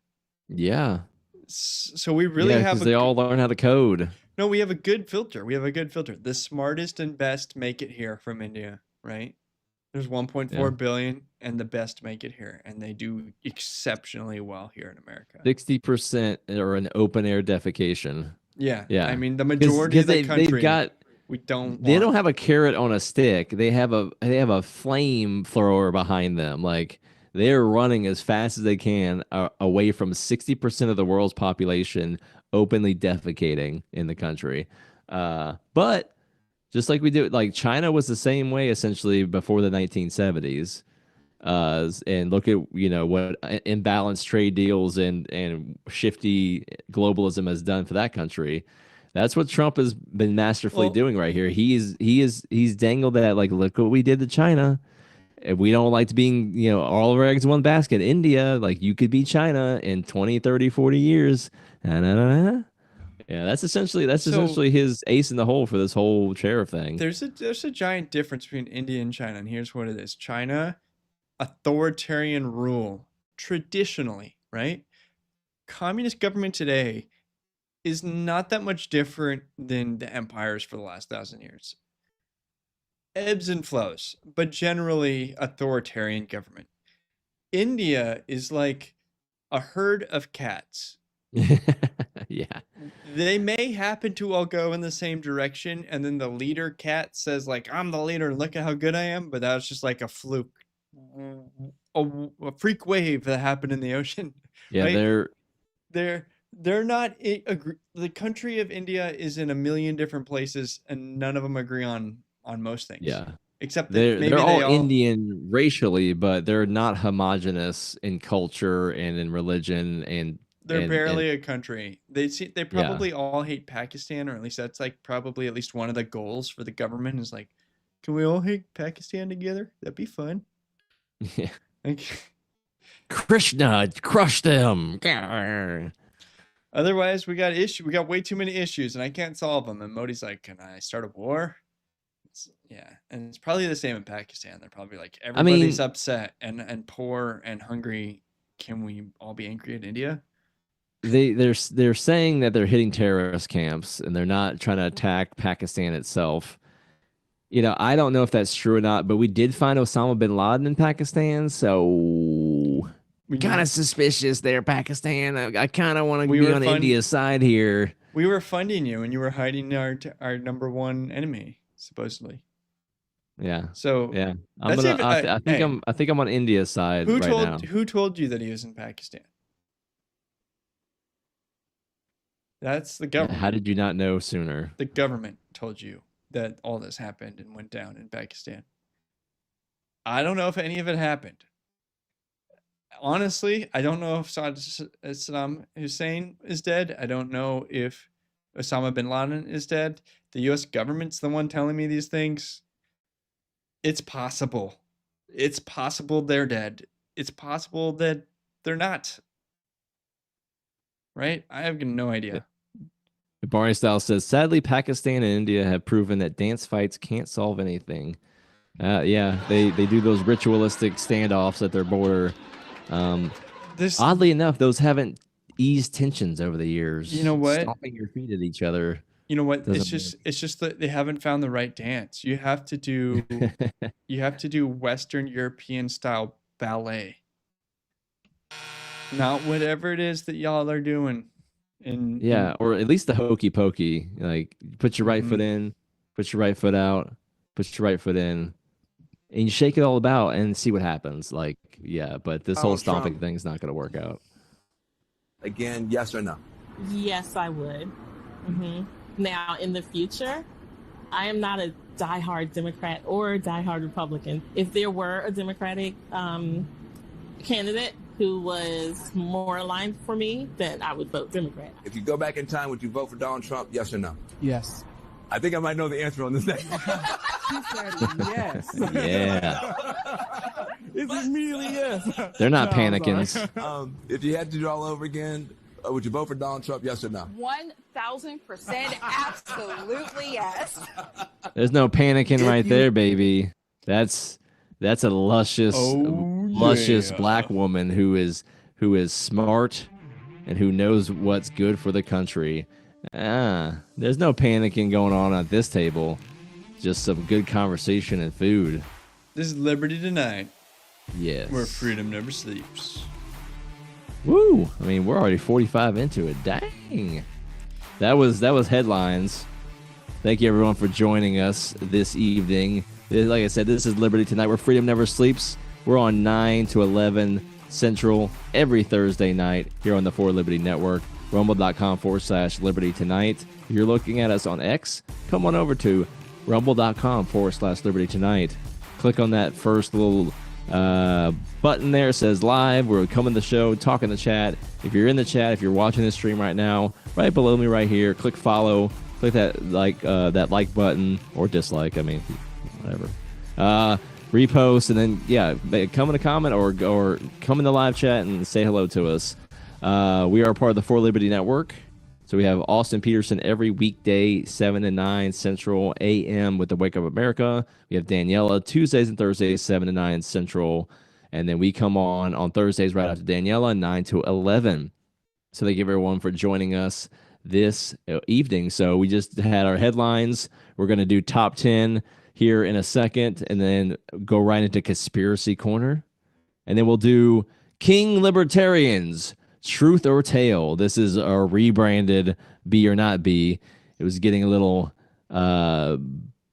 Yeah. So we really have because they all learn how to code. No, we have a good filter. We have a good filter. The smartest and best make it here from India, right? There's 1.4 billion, and the best make it here, and they do exceptionally well here in America. 60% are an open air defecation. Yeah. Yeah. I mean, the majority of the country, they've got, they don't have a carrot on a stick. They have a flamethrower behind them. Like, they're running as fast as they can away from 60% of the world's population openly defecating in the country. But just like we do, like China was the same way essentially before the 1970s. And look at what imbalanced trade deals and shifty globalism has done for that country. That's what Trump has been masterfully doing right here. He's dangled that, like, look what we did to China. And we don't like to being, all of our eggs in one basket. India, like, you could be China in 20, 30, 40 years. Yeah, that's essentially his ace in the hole for this whole tariff thing. There's a giant difference between India and China, and here's what it is. China, authoritarian rule, traditionally, right? Communist government today is not that much different than the empires for the last 1,000 years. Ebbs and flows, but generally authoritarian government. India is like a herd of cats. Yeah. They may happen to all go in the same direction, and then the leader cat says, like, I'm the leader, look at how good I am, but that was just like a fluke. A freak wave that happened in the ocean. Yeah, right? They're not the country of India is in a million different places, and none of them agree on most things. Yeah. Except that maybe they're all Indian racially, but they're not homogenous in culture and in religion, and they're barely a country. They probably all hate Pakistan, or at least that's like probably at least one of the goals for the government is like, can we all hate Pakistan together? That'd be fun. Yeah. Like, Krishna, crush them. Otherwise, we got way too many issues, and I can't solve them. And Modi's like, can I start a war? Yeah, and it's probably the same in Pakistan. They're probably like, everybody's upset and poor and hungry. Can we all be angry at India? They're saying that they're hitting terrorist camps and they're not trying to attack Pakistan itself. I don't know if that's true or not, but we did find Osama bin Laden in Pakistan, so kind of suspicious there, Pakistan. I kind of want to be on India's side here. We were funding you, and you were hiding our number one enemy, supposedly. Yeah. So yeah, I think I'm on India's side now. Who told you that he was in Pakistan? That's the government. How did you not know sooner? The government told you that all this happened and went down in Pakistan. I don't know if any of it happened. Honestly, I don't know if Saddam Hussein is dead. I don't know if Osama bin Laden is dead. The U.S. government's the one telling me these things. It's possible. It's possible they're dead. It's possible that they're not. right? I have no idea. Barney Style says, sadly, Pakistan and India have proven that dance fights can't solve anything. Yeah, they do those ritualistic standoffs at their border. Oddly enough, those haven't eased tensions over the years. You know what? Stomping your feet at each other. You know what? doesn't It's just that they haven't found the right dance. You have to do Western European style ballet. Not whatever it is that y'all are doing. Or at least the hokey pokey. Like, put your right foot in, put your right foot out, put your right foot in, and you shake it all about and see what happens. Like, yeah, but this whole stomping thing's not going to work out. Again, yes or no? Yes, I would. Now, in the future, I am not a diehard Democrat or a diehard Republican. If there were a Democratic candidate who was more aligned for me, then I would vote Democrat. If you go back in time, would you vote for Donald Trump? Yes or no? Yes. I think I might know the answer on this thing. She said yes. Yeah. It's immediately yes. They're not No, I'm panicking. If you had to do it all over again, would you vote for Donald Trump? Yes or no? 1,000% absolutely yes. There's no panicking right there, baby. That's a luscious black woman who is smart and who knows what's good for the country. There's no panicking going on at this table. Just some good conversation and food. This is Liberty Tonight. Yes. Where freedom never sleeps. Woo! I mean, we're already 45 into it. Dang. That was headlines. Thank you everyone for joining us this evening. Like I said, this is Liberty Tonight, where freedom never sleeps. We're on 9 to 11 Central every Thursday night here on the For Liberty Network. Rumble.com/Liberty Tonight. If you're looking at us on X, come on over to rumble.com/Liberty Tonight. Click on that first little button there. It says live. We're coming to the show, talking the chat. If you're in the chat, if you're watching this stream right now, right below me right here, click follow. Click that like button or dislike. I mean, whatever. Repost, and then come in a comment or come in the live chat and say hello to us. We are part of the For Liberty Network. So we have Austin Peterson every weekday, 7 to 9 Central a.m. with the Wake Up America. We have Daniela Tuesdays and Thursdays, 7 to 9 Central. And then we come on Thursdays right after Daniela, 9 to 11. So thank you everyone for joining us this evening. So we just had our headlines. We're going to do top 10 here in a second and then go right into Conspiracy Corner. And then we'll do King Libertarians, Truth or Tale. This is our rebranded Be or Not Be. It was getting a little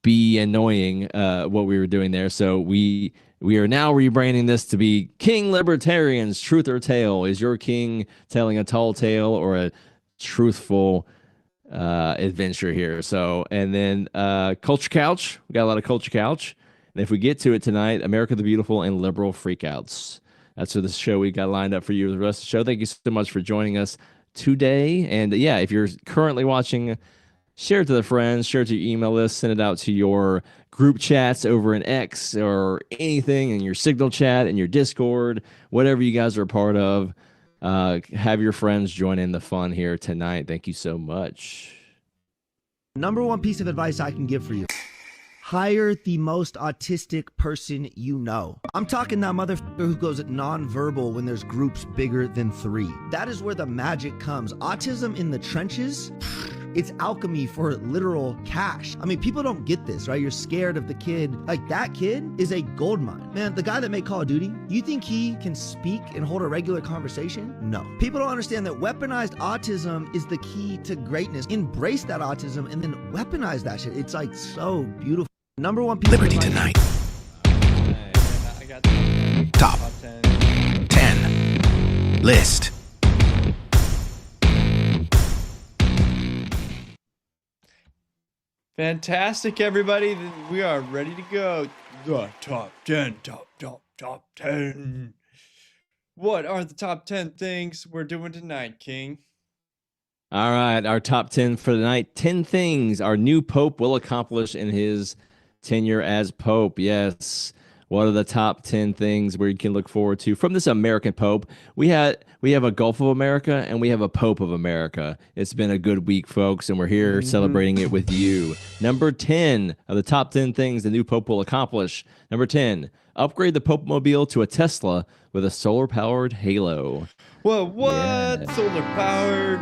be annoying what we were doing there. So we are now rebranding this to be King Libertarians, Truth or Tale. Is your king telling a tall tale or a truthful adventure here? So, and then Culture Couch. We got a lot of Culture Couch. And if we get to it tonight, America the Beautiful and Liberal Freakouts. That's for the show we got lined up for you the rest of the show. Thank you so much for joining us today. And if you're currently watching, share it to the friends, share it to your email list, send it out to your group chats over in X or anything, in your Signal chat, in your Discord, whatever you guys are a part of. Have your friends join in the fun here tonight. Thank you so much. Number one piece of advice I can give for you: hire the most autistic person you know. I'm talking that motherfucker who goes nonverbal when there's groups bigger than 3. That is where the magic comes. Autism in the trenches, it's alchemy for literal cash. I mean, people don't get this, right? You're scared of the kid. Like, that kid is a gold mine. Man, the guy that made Call of Duty, you think he can speak and hold a regular conversation? No. People don't understand that weaponized autism is the key to greatness. Embrace that autism and then weaponize that shit. It's like so beautiful. Number one piece Liberty of Tonight. Top 10 list. Fantastic, everybody. We are ready to go. The top 10, top 10. What are the top 10 things we're doing tonight, King? All right, our top 10 for the night. 10 things our new pope will accomplish in his tenure as pope. Yes, What are the top 10 things where you can look forward to from this American Pope? We have a Gulf of America and we have a Pope of America. It's been a good week, folks, and we're here celebrating it with you. Number 10 of the top 10 things the new Pope will accomplish. Number 10, upgrade the Pope Mobile to a Tesla with a solar-powered halo. Whoa, what? Yeah. Solar-powered.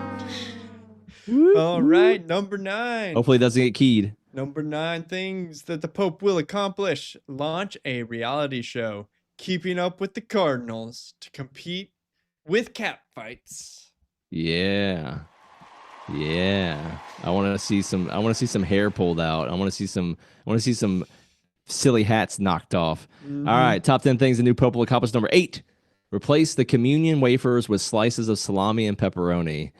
All right, number 9. Hopefully it doesn't get keyed. Number 9 things that the Pope will accomplish. Launch a reality show, Keeping Up with the Cardinals, to compete with cat fights. Yeah. I want to see some hair pulled out. I want to see some silly hats knocked off. Mm-hmm. All right, top 10 things the new Pope will accomplish. Number 8. Replace the communion wafers with slices of salami and pepperoni.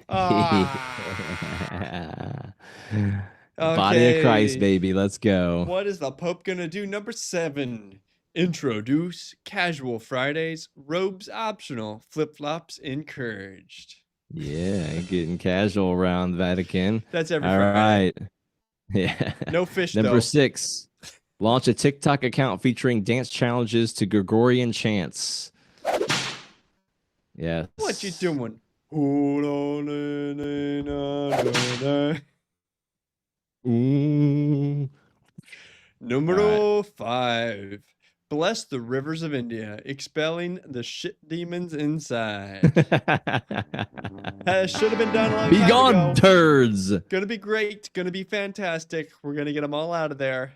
Body of Christ, baby. Let's go. What is the Pope going to do? Number 7. Introduce casual Fridays, robes optional, flip-flops encouraged. Yeah, getting casual around the Vatican. That's every All Friday. right. Yeah. No fish, Number though. 6. Launch a TikTok account featuring dance challenges to Gregorian chants. Yeah. What you doing? Hold on, Number 5. Bless the rivers of India, expelling the shit demons inside. That should have been done a long Be time gone, ago. turds. Gonna be great. Gonna be fantastic. We're gonna get them all out of there.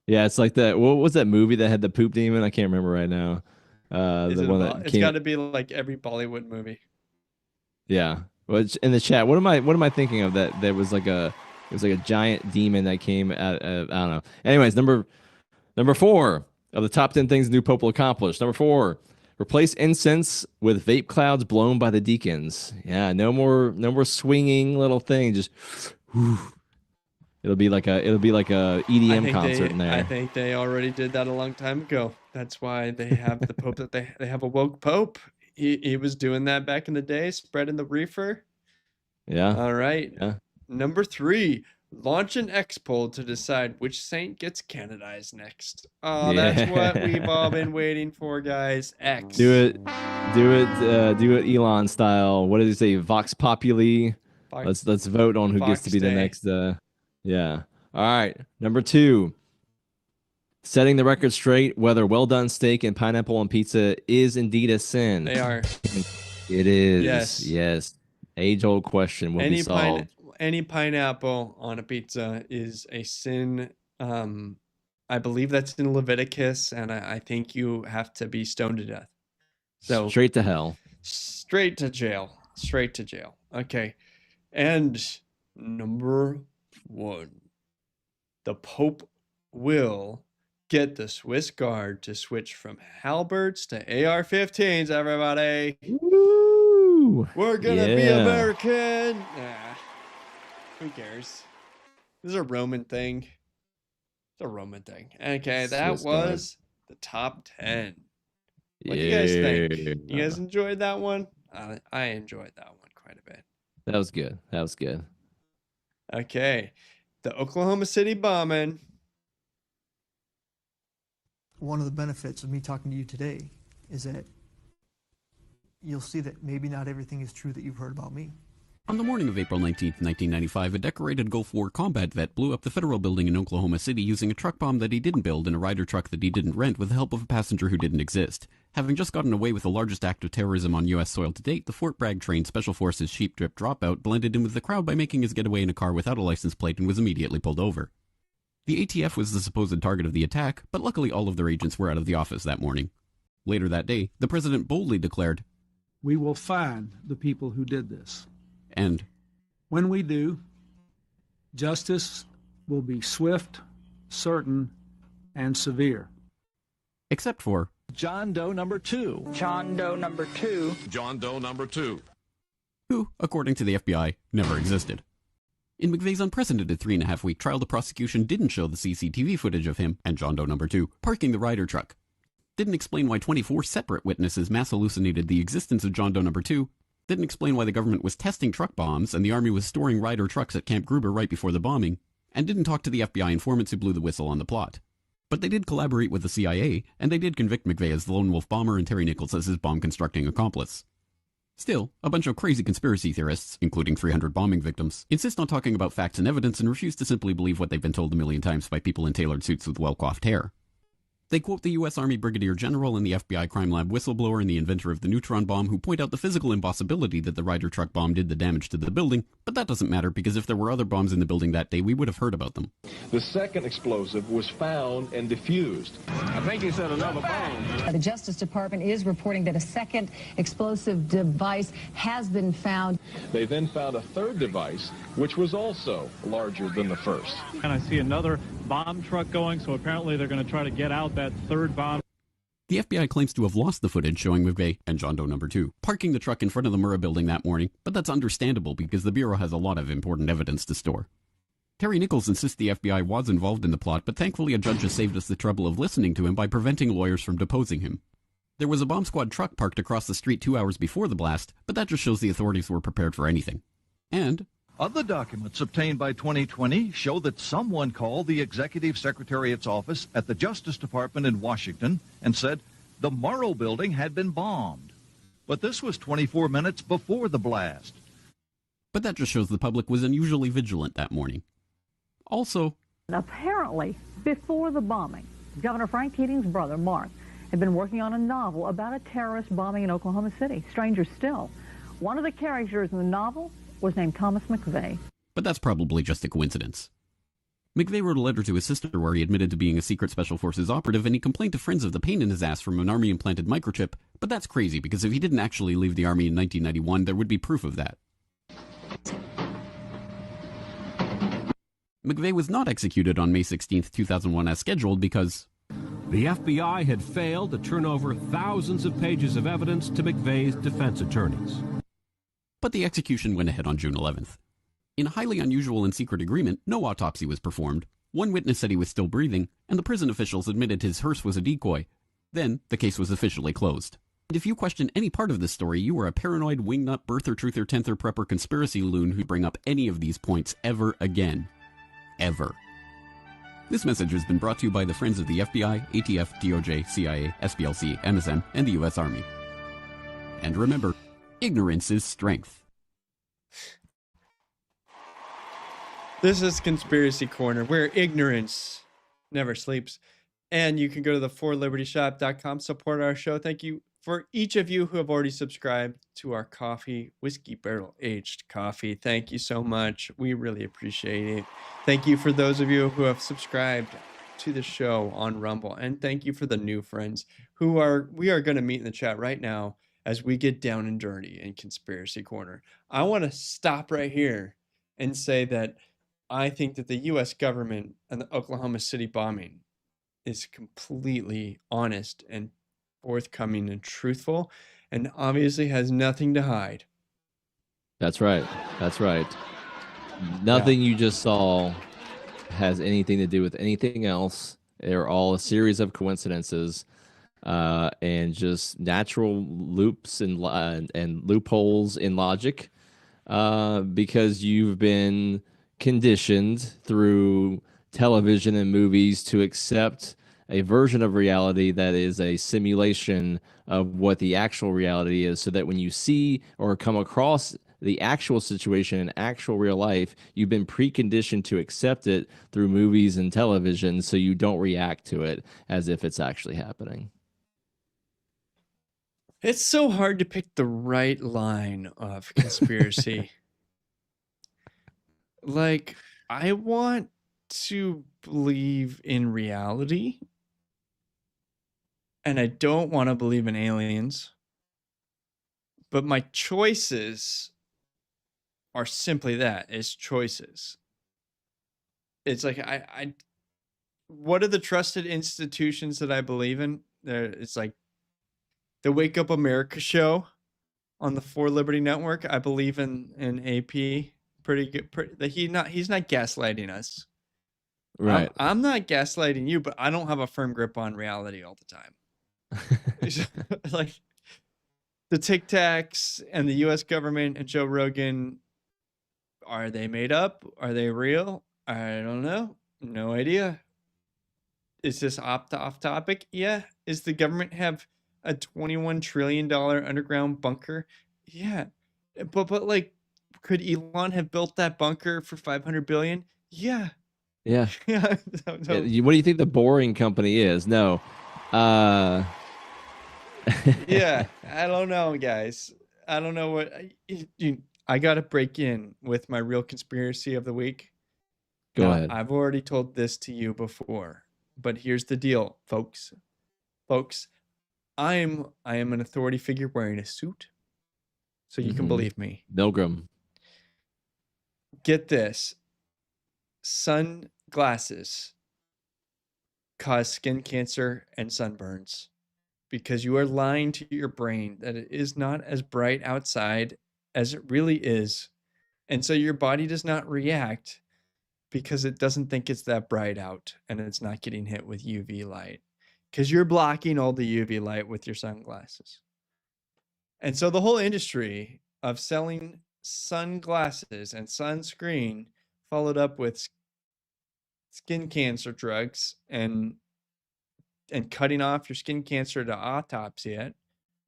Yeah, it's like that. What was that movie that had the poop demon? I can't remember right now. It's got to be like every Bollywood movie. Yeah. Well, it's in the chat. What am I thinking of? That there was like a giant demon that came at I don't know. Anyways, number 4 of the top 10 things the new Pope will accomplish. Number 4, replace incense with vape clouds blown by the deacons. Yeah, no more swinging little thing. Just whew. It'll be like a EDM concert in there. I think they already did that a long time ago. That's why they have the Pope that they have a woke Pope. He was doing that back in the day, spreading the reefer. Yeah. All right. Yeah. Number 3, launch an X poll to decide which saint gets canonized next. Oh, Yeah. That's what we've all been waiting for, guys. X. Do it Elon style. What did he say? Vox Populi. Let's vote on who gets to be the Day. next. Yeah. All right. Number 2. Setting the record straight whether well done steak and pineapple on pizza is indeed a sin. They are. It is. Yes. Yes. Age old question will be solved. Any pineapple on a pizza is a sin. I believe that's in Leviticus, and I think you have to be stoned to death. So straight to hell. Straight to jail. Straight to jail. Okay. And number 1, the Pope will get the Swiss Guard to switch from halberds to AR-15s, everybody. Woo! We're gonna be American. Nah, who cares? This is a Roman thing. It's a Roman thing. Okay, that Swiss was the top 10. What do you guys think? You guys enjoyed that one? I enjoyed that one quite a bit. That was good. Okay, the Oklahoma City bombing. One of the benefits of me talking to you today is that you'll see that maybe not everything is true that you've heard about me. On the morning of April 19, 1995, a decorated Gulf War combat vet blew up the federal building in Oklahoma City using a truck bomb that he didn't build in a Ryder truck that he didn't rent with the help of a passenger who didn't exist. Having just gotten away with the largest act of terrorism on U.S. soil to date, the Fort Bragg-trained Special Forces Sheep Drip Dropout blended in with the crowd by making his getaway in a car without a license plate and was immediately pulled over. The ATF was the supposed target of the attack, but luckily all of their agents were out of the office that morning. Later that day, the president boldly declared, "We will find the people who did this. And when we do, justice will be swift, certain, and severe." Except for John Doe number 2. John Doe number 2. John Doe number 2. Who, according to the FBI, never existed. In McVeigh's unprecedented 3.5-week trial, the prosecution didn't show the CCTV footage of him and John Doe number 2 parking the Ryder truck. Didn't explain why 24 separate witnesses mass hallucinated the existence of John Doe number 2. Didn't explain why the government was testing truck bombs and the Army was storing Ryder trucks at Camp Gruber right before the bombing. And didn't talk to the FBI informants who blew the whistle on the plot. But they did collaborate with the CIA, and they did convict McVeigh as the lone wolf bomber and Terry Nichols as his bomb-constructing accomplice. Still, a bunch of crazy conspiracy theorists, including 300 bombing victims, insist on talking about facts and evidence and refuse to simply believe what they've been told a million times by people in tailored suits with well-coiffed hair. They quote the U.S. Army Brigadier General and the FBI crime lab whistleblower and the inventor of the neutron bomb who point out the physical impossibility that the Ryder truck bomb did the damage to the building, but that doesn't matter because if there were other bombs in the building that day, we would have heard about them. The second explosive was found and defused. I think he said another bomb. The Justice Department is reporting that a second explosive device has been found. They then found a third device, which was also larger than the first. And I see another bomb truck going, so apparently they're going to try to get out that third bomb. The FBI claims to have lost the footage showing McVeigh and John Doe number 2 parking the truck in front of the Murrah building that morning, but that's understandable because the Bureau has a lot of important evidence to store. Terry Nichols insists the FBI was involved in the plot, but thankfully a judge has saved us the trouble of listening to him by preventing lawyers from deposing him. There was a bomb squad truck parked across the street 2 hours before the blast, but that just shows the authorities were prepared for anything. And other documents obtained by 2020 show that someone called the Executive Secretariat's office at the Justice Department in Washington and said the Murrah building had been bombed. But this was 24 minutes before the blast. But that just shows the public was unusually vigilant that morning. Also, apparently, before the bombing, Governor Frank Keating's brother, Mark, had been working on a novel about a terrorist bombing in Oklahoma City. Stranger still, one of the characters in the novel was named Thomas McVeigh. But that's probably just a coincidence. McVeigh wrote a letter to his sister where he admitted to being a secret special forces operative, and he complained to friends of the pain in his ass from an army-implanted microchip, but that's crazy because if he didn't actually leave the army in 1991, there would be proof of that. McVeigh was not executed on May 16, 2001 as scheduled because the FBI had failed to turn over thousands of pages of evidence to McVeigh's defense attorneys. But the execution went ahead on June 11th. In a highly unusual and secret agreement, no autopsy was performed, one witness said he was still breathing, and the prison officials admitted his hearse was a decoy. Then, the case was officially closed. And if you question any part of this story, you are a paranoid, wingnut, birther, truther, tenther, prepper, conspiracy loon who'd bring up any of these points ever again. Ever. This message has been brought to you by the friends of the FBI, ATF, DOJ, CIA, SPLC, MSM, and the U.S. Army. And remember, ignorance is strength. This is Conspiracy Corner, where ignorance never sleeps. And you can go to the forlibertyshop.com, support our show. Thank you for each of you who have already subscribed to our coffee, whiskey barrel aged coffee. Thank you so much. We really appreciate it. Thank you for those of you who have subscribed to the show on Rumble. And thank you for the new friends we are going to meet in the chat right now as we get down and dirty in Conspiracy Corner. I want to stop right here and say that I think that the U.S. government and the Oklahoma City bombing is completely honest and forthcoming and truthful, and obviously has nothing to hide. That's right. That's right. Nothing you just saw has anything to do with anything else. They're all a series of coincidences and just natural loops and loopholes in logic because you've been conditioned through television and movies to accept a version of reality that is a simulation of what the actual reality is, so that when you see or come across the actual situation in actual real life, you've been preconditioned to accept it through movies and television, so you don't react to it as if it's actually happening. It's so hard to pick the right line of conspiracy. Like, I want to believe in reality, and I don't want to believe in aliens, but my choices are simply that, it's choices. It's like, what are the trusted institutions that I believe in? It's like the Wake Up America show on the For Liberty Network. I believe in AP. Pretty good. He's not gaslighting us. Right. I'm not gaslighting you, but I don't have a firm grip on reality all the time. Like the Tic Tacs and the U.S. government and Joe Rogan, are they made up? Are they real? I don't know. No idea. is this off topic? Yeah. Is the government have a $21 trillion underground bunker? Yeah. But like, could Elon have built that bunker for 500 billion? Yeah. Yeah. Yeah. What do you think the boring company is? No. Yeah. I don't know, guys. I don't know what I got to break in with my real conspiracy of the week. Go Now, ahead. I've already told this to you before, but here's the deal, folks. Folks, I am an authority figure wearing a suit, so you can believe me. Milgram. Get this. Sunglasses cause skin cancer and sunburns because you are lying to your brain that it is not as bright outside as it really is. And so your body does not react because it doesn't think it's that bright out and it's not getting hit with UV light because you're blocking all the UV light with your sunglasses. And so the whole industry of selling sunglasses and sunscreen followed up with skin cancer drugs and cutting off your skin cancer to autopsy it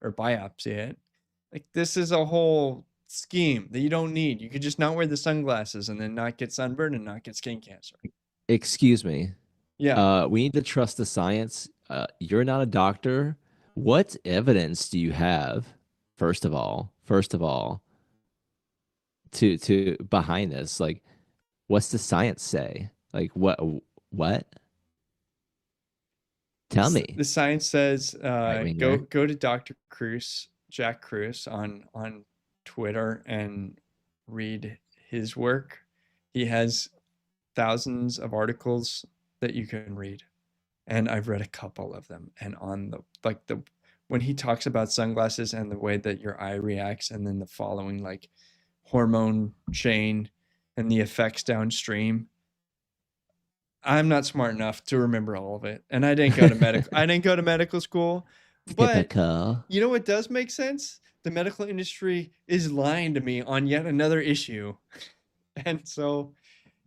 or biopsy it. Like, this is a whole scheme that you don't need. You could just not wear the sunglasses and then not get sunburned and not get skin cancer. Excuse me. Yeah. We need to trust the science. You're not a doctor. What evidence do you have, first of all, to behind this? Like, what's the science say? Like, what? Tell me. The science says Right-winger. go to Dr. Cruz, Jack Cruz on Twitter and read his work. He has thousands of articles that you can read, and I've read a couple of them. And on the when he talks about sunglasses and the way that your eye reacts, and then the following like hormone chain and the effects downstream. I'm not smart enough to remember all of it, and I didn't go to medical school. But Typical. you know what does make sense? The medical industry is lying to me on yet another issue, and so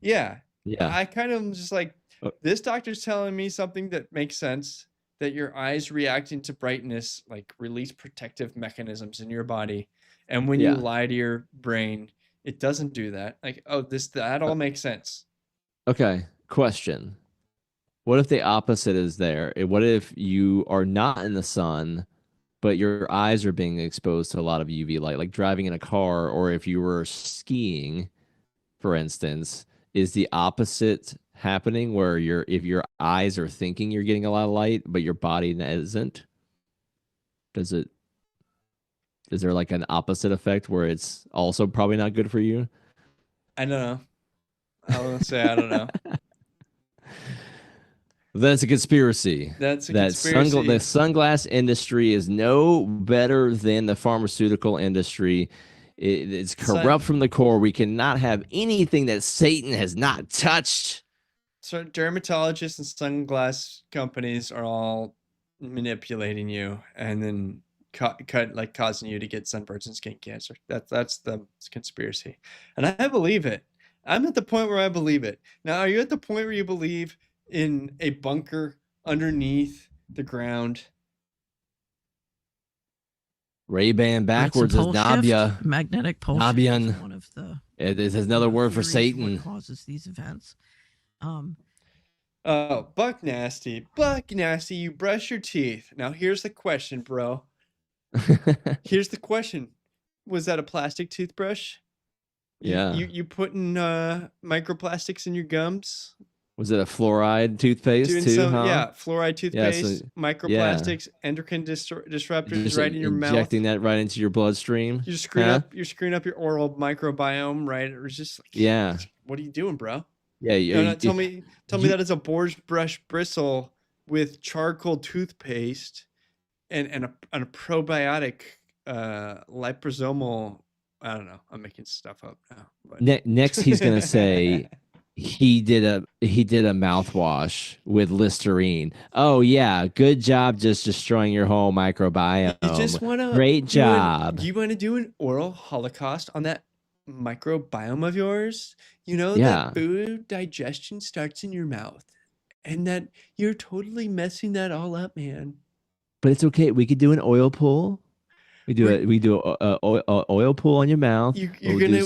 yeah, I kind of just like, this doctor's telling me something that makes sense, that your eyes reacting to brightness like release protective mechanisms in your body, and when you lie to your brain, it doesn't do that. Like, that all makes sense. Okay. Question. What if the opposite is there? What if you are not in the sun, but your eyes are being exposed to a lot of UV light, like driving in a car, or if you were skiing, for instance? Is the opposite happening where if your eyes are thinking you're getting a lot of light, but your body isn't? Is there like an opposite effect where it's also probably not good for you? I don't know. I want to say I don't know. That's a conspiracy. That's a conspiracy. The sunglass industry is no better than the pharmaceutical industry. It's corrupt from the core. We cannot have anything that Satan has not touched. So dermatologists and sunglass companies are all manipulating you and then causing you to get sunburns and skin cancer. That's the conspiracy. And I believe it. I'm at the point where I believe it. Now, are you at the point where you believe in a bunker underneath the ground? Ray-Ban backwards is Nabia. Magnetic pole Nabian. shift is one of the It is another word for Satan. What causes these events. Oh, Buck Nasty, you brush your teeth. Now here's the question, bro. Here's the question. Was that a plastic toothbrush? Yeah. You putting microplastics in your gums? Was it a fluoride toothpaste too? Yeah, fluoride toothpaste, microplastics, endocrine disruptors right in your mouth. Injecting that right into your bloodstream. You're screwing up your oral microbiome, right? It was just like, what are you doing, bro? Yeah, tell me that it's a boar's brush bristle with charcoal toothpaste and a probiotic liposomal. I don't know. I'm making stuff up now. But. Next, he's gonna say he did a mouthwash with Listerine. Oh yeah, good job, just destroying your whole microbiome. You just want great job. You want to do an oral holocaust on that microbiome of yours? You know that food digestion starts in your mouth, and that you're totally messing that all up, man. But it's okay. We could do an oil pull. We do a oil pull on your mouth. You're gonna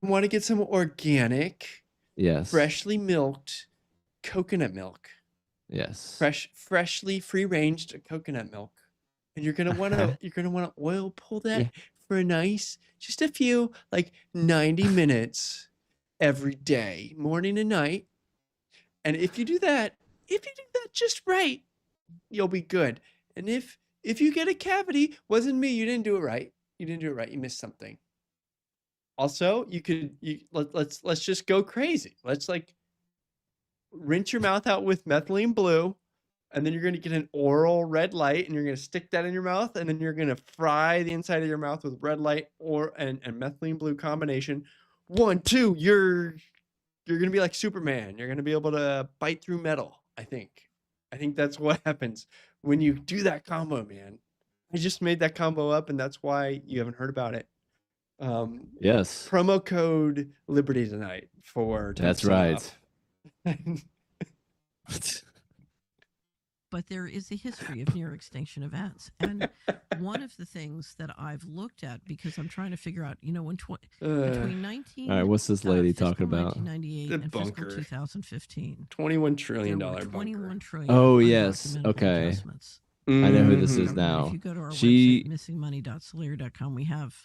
want to get some organic, yes, freshly milked coconut milk. Yes, freshly free ranged coconut milk, and you're gonna want to oil pull that for a nice, just a few, like 90 minutes every day, morning and night. And if you do that just right, you'll be good. And if you get a cavity, wasn't me, you didn't do it right. You missed something. Also, let's just go crazy. Let's like rinse your mouth out with methylene blue, and then you're going to get an oral red light, and you're going to stick that in your mouth, and then you're going to fry the inside of your mouth with red light and methylene blue combination. 1, 2, you're going to be like Superman. You're going to be able to bite through metal. I think that's what happens when you do that combo, man. I just made that combo up, and that's why you haven't heard about it. Yes. Promo code Liberty tonight for 10% That's right. off. But there is a history of near extinction events. And one of the things that I've looked at, because I'm trying to figure out, when between 19... All right, what's this lady talking about? 1998 The and bunker. fiscal 2015. $21 trillion There were bunker. 21 trillion Oh, yes. undocumented Okay. investments. I know who this Mhm. is now. If you go to our She website, missingmoney.solera.com, we have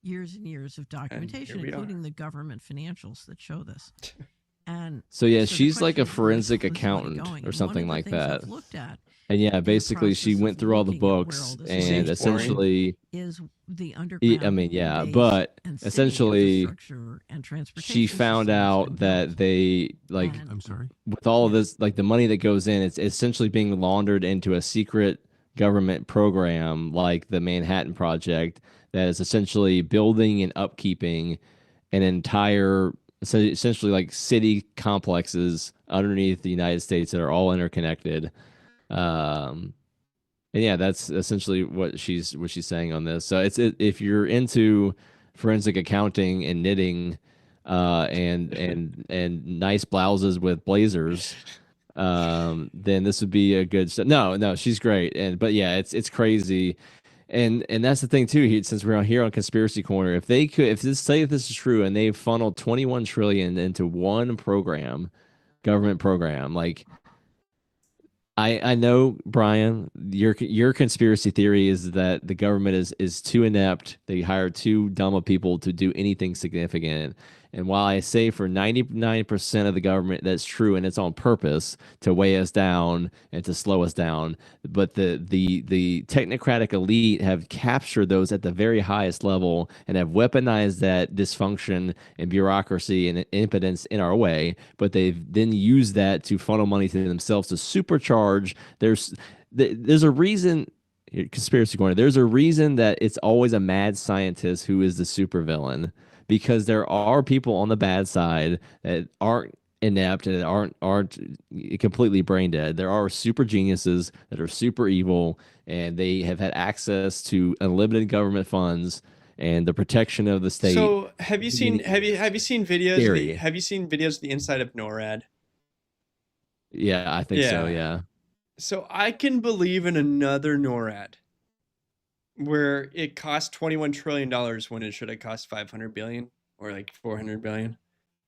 years and years of documentation, we are. including the government financials that show this. And So yeah, the she's like a question is, where is forensic this money accountant going? or And something one of the like things that. I've looked at And yeah, in the basically she process went of through all the looking at where books all this is and going essentially is the underground I mean, yeah, base but and city essentially infrastructure and transportation she found system that's out been that built. they like And- I'm sorry. with all of this, like the money that goes in, it's essentially being laundered into a secret government program like the Manhattan Project that is essentially building and upkeeping an entire, essentially like city complexes underneath the United States that are all interconnected. And yeah, that's essentially what she's saying on this. So if you're into forensic accounting and knitting, and nice blouses with blazers, then this would be a good stuff. No, she's great. But yeah, it's crazy. And that's the thing too, since we're here on Conspiracy Corner, if this is true and they funneled 21 trillion into one government program, like I know, Brian, your conspiracy theory is that the government is too inept. They hire too dumb of people to do anything significant. And while I say for 99% of the government that's true, and it's on purpose to weigh us down and to slow us down, but the technocratic elite have captured those at the very highest level and have weaponized that dysfunction and bureaucracy and impotence in our way, but they've then used that to funnel money to themselves to supercharge. There's a reason, Conspiracy Corner, there's a reason that it's always a mad scientist who is the supervillain. Because there are people on the bad side that aren't inept and aren't completely brain dead. There are super geniuses that are super evil, and they have had access to unlimited government funds and the protection of the state. So have you seen videos? Scary. Have you seen videos of the inside of NORAD? Yeah, I think so. Yeah. So I can believe in another NORAD where it cost $21 trillion when it should have cost 500 billion or like 400 billion.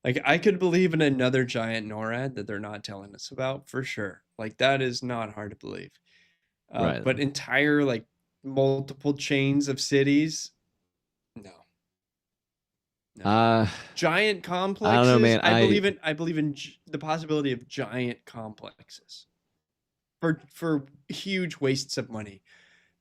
Like I could believe in another giant NORAD that they're not telling us about for sure. Like that is not hard to believe. Right. But entire like multiple chains of cities, no. Giant complexes. I don't know, man. I believe in the possibility of giant complexes for huge wastes of money,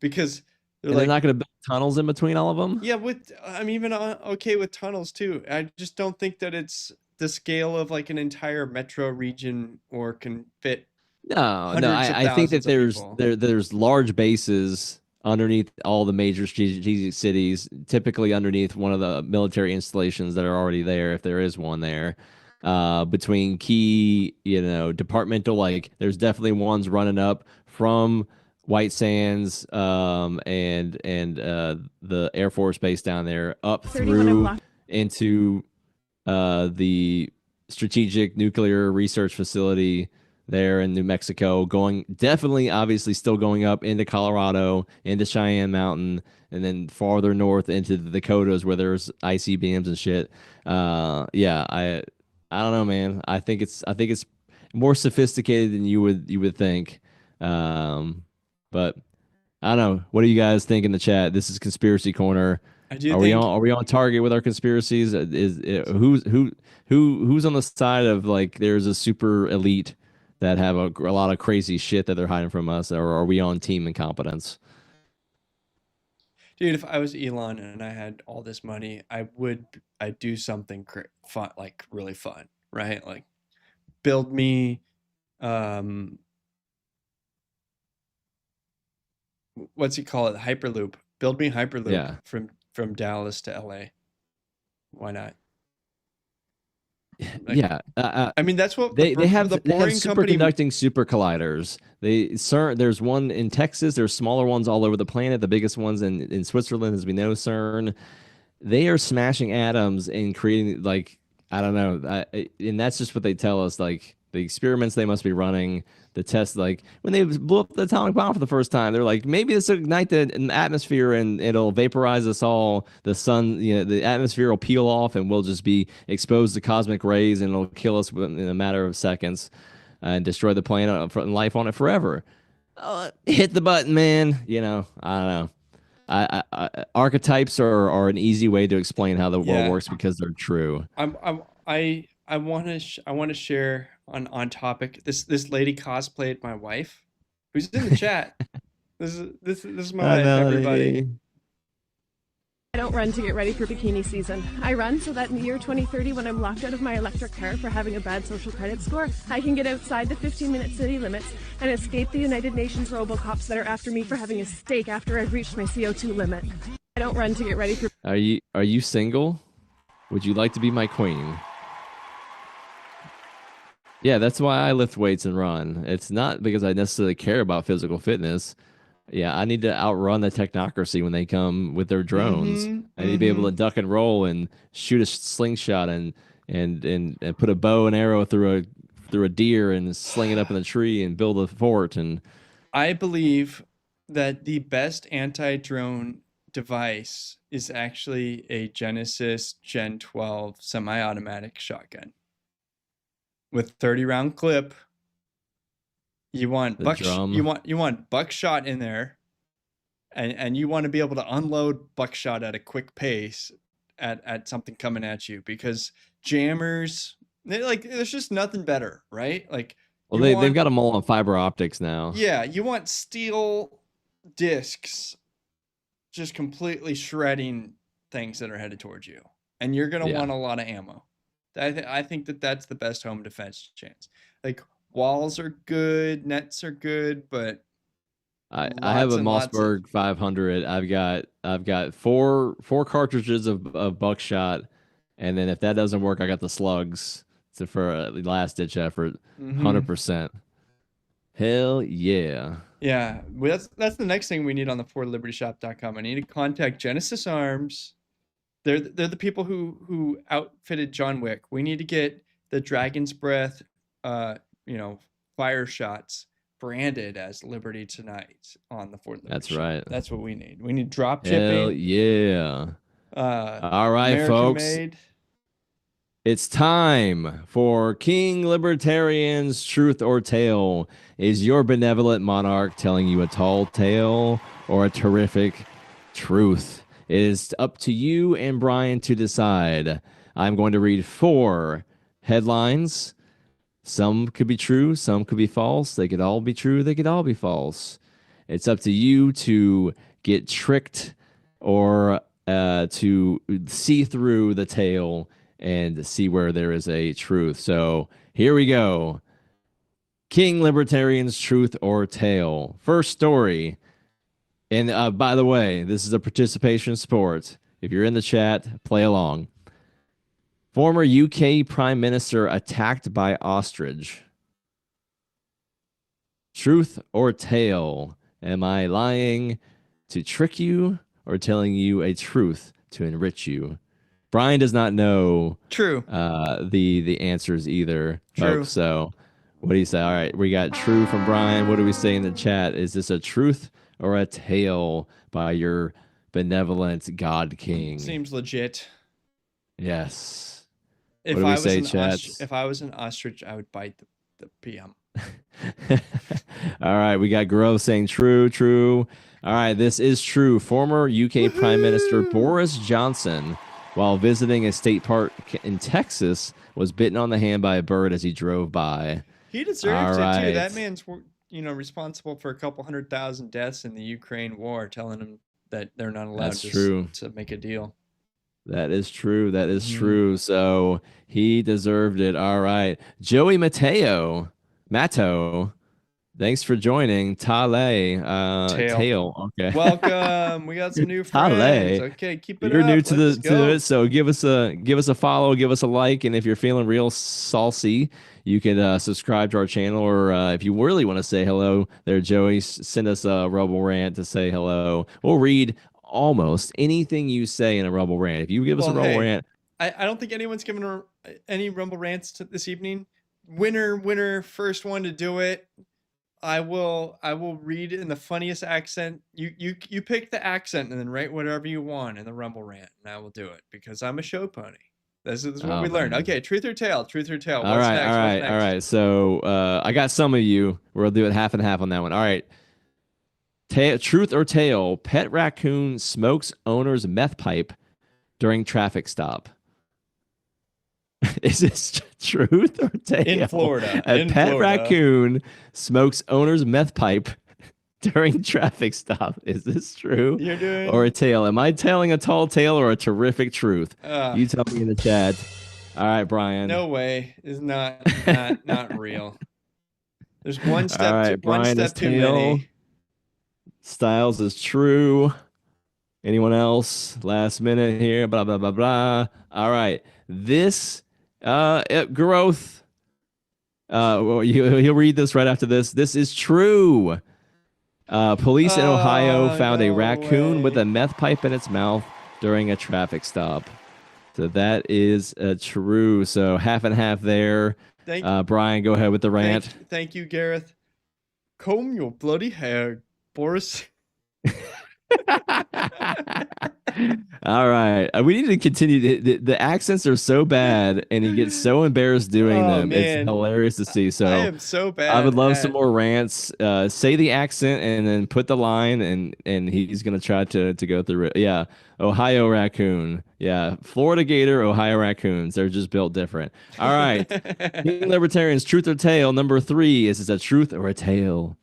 because They're not going to build tunnels in between all of them. Yeah, I'm even okay with tunnels too. I just don't think that it's the scale of like an entire metro region or can fit. No, I think that there's large bases underneath all the major strategic cities, typically underneath one of the military installations that are already there, if there is one there. Between key, departmental, like there's definitely ones running up from White Sands, and the Air Force Base down there up through into the Strategic Nuclear Research Facility there in New Mexico, definitely obviously still going up into Colorado, into Cheyenne Mountain, and then farther north into the Dakotas where there's ICBMs and shit. Yeah, I don't know, man. I think it's more sophisticated than you would think. But I don't know. What do you guys think in the chat? This is Conspiracy Corner. Are we on target with our conspiracies? Who's on the side of like there's a super elite that have a lot of crazy shit that they're hiding from us, or are we on team incompetence? Dude, if I was Elon and I had all this money, I'd do something fun, like really fun, right? Like build me, what's he call it? Hyperloop. Build me Hyperloop from Dallas to LA. Why not? Like, yeah, I mean that's what they have. The They have Boring Company. superconducting super colliders. There's one in Texas. There's smaller ones all over the planet. The biggest ones in Switzerland, as we know, CERN. They are smashing atoms and creating like I don't know, and that's just what they tell us. Like the experiments they must be running, the tests. Like when they blew up the atomic bomb for the first time, they're like, maybe this will ignite the atmosphere and it'll vaporize us all. The sun, the atmosphere will peel off and we'll just be exposed to cosmic rays and it'll kill us in a matter of seconds and destroy the planet and life on it forever. Hit the button, man. I don't know. Archetypes are an easy way to explain how the world works because they're true. I want to share on topic. This lady cosplayed my wife, who's in the chat. This is my wife, everybody. I don't run to get ready for bikini season. I run so that in the year 2030, when I'm locked out of my electric car for having a bad social credit score, I can get outside the 15-minute city limits and escape the United Nations robocops that are after me for having a steak after I've reached my CO2 limit. I don't run to get ready for... Are you single? Would you like to be my queen? Yeah, that's why I lift weights and run. It's not because I necessarily care about physical fitness. Yeah, I need to outrun the technocracy when they come with their drones. I need to be able to duck and roll and shoot a slingshot and put a bow and arrow through a deer and sling it up in the tree and build a fort. And I believe that the best anti-drone device is actually a Genesis Gen 12 semi-automatic shotgun with 30-round clip. You want buckshot in there, and you want to be able to unload buckshot at a quick pace at something coming at you, because jammers, there's just nothing better, right? Like, well, they've got them all on fiber optics now. Yeah, you want steel discs just completely shredding things that are headed towards you, and you're gonna want a lot of ammo. I think that's the best home defense chance. Like, walls are good, nets are good, but I have a Mossberg 500. I've got four cartridges of buckshot, and then if that doesn't work, I got the slugs for a last ditch effort. 100%. Hell yeah. Yeah, well, that's the next thing we need on the ForLibertyShop.com. I need to contact Genesis Arms. They're the people who outfitted John Wick. We need to get the Dragon's Breath, fire shots branded as Liberty Tonight on the Fort Liberty. That's Shop. right. That's what we need. We need drop shipping. Hell yeah. All right, American folks. made. It's time for King Libertarian's Truth or Tale. Is your benevolent monarch telling you a tall tale or a terrific truth? It is up to you and Brian to decide. I'm going to read 4 headlines. Some could be true, some could be false. They could all be true, they could all be false. It's up to you to get tricked or to see through the tale and see where there is a truth. So here we go. King Libertarian's Truth or Tale. First story. And by the way, this is a participation sport. If you're in the chat, play along. Former UK Prime Minister attacked by ostrich. Truth or tale? Am I lying to trick you or telling you a truth to enrich you? Brian does not know True. The answers either. True. Folks, so What do you say? All right, we got true from Brian. What do we say in the chat? Is this a truth or a tale by your benevolent God King? Seems legit. Yes. If what do we I was say, an chat? if I was an ostrich, I would bite the PM. All right, we got Grove saying true, true. All right, this is true. Former UK Prime Minister Boris Johnson, while visiting a state park in Texas, was bitten on the hand by a bird as he drove by. He deserves All it too. right. That man's, responsible for a couple 100,000 deaths in the Ukraine war, telling him that they're not allowed to make a deal. That is true. That is true. So he deserved it. All right. Joey Mateo. Thanks for joining. Tail. Okay. Welcome. We got some new friends. Okay, keep it You're up. new to Let's go. it, so give us a follow, give us a like, and if you're feeling real saucy, you can subscribe to our channel, or if you really want to say hello there, Joey, send us a Rebel Rant to say hello. We'll read almost anything you say in a Rebel Rant. If you give us a Rebel Rant. I don't think anyone's given any Rumble Rants this evening. Winner, first one to do it. I will read it in the funniest accent. You pick the accent and then write whatever you want in the Rumble Rant, and I will do it because I'm a show pony. This is what we learned. Okay, truth or tale? Truth or tale? All right. So I got some of you. We'll do it half and half on that one. All right. Truth or tale? Pet raccoon smokes owner's meth pipe during traffic stop. Is this truth or tale? In Florida. A pet raccoon smokes owner's meth pipe during traffic stop. Is this true or a tale? Am I telling a tall tale or a terrific truth? You tell me in the chat. All right, Brian. No way. It's not real. There's one step. All right, Brian is too tale. many. Styles is true. Anyone else? Last minute here. Blah blah blah blah. All right. This growth. He'll read this right after this. This is true. Police in Ohio found a raccoon with a meth pipe in its mouth during a traffic stop. So that is true. So half and half there. Brian, go ahead with the rant. Thank you, Gareth. Comb your bloody hair, Boris. All right, we need to continue. The accents are so bad, and he gets so embarrassed doing them. Man. It's hilarious to see. So I am so bad. I would love some more rants. Say the accent and then put the line, and he's gonna try to go through it. Yeah, Ohio raccoon. Yeah, Florida gator, Ohio raccoons. They're just built different. All right, King Libertarians, truth or tale. Number 3 is a truth or a tale.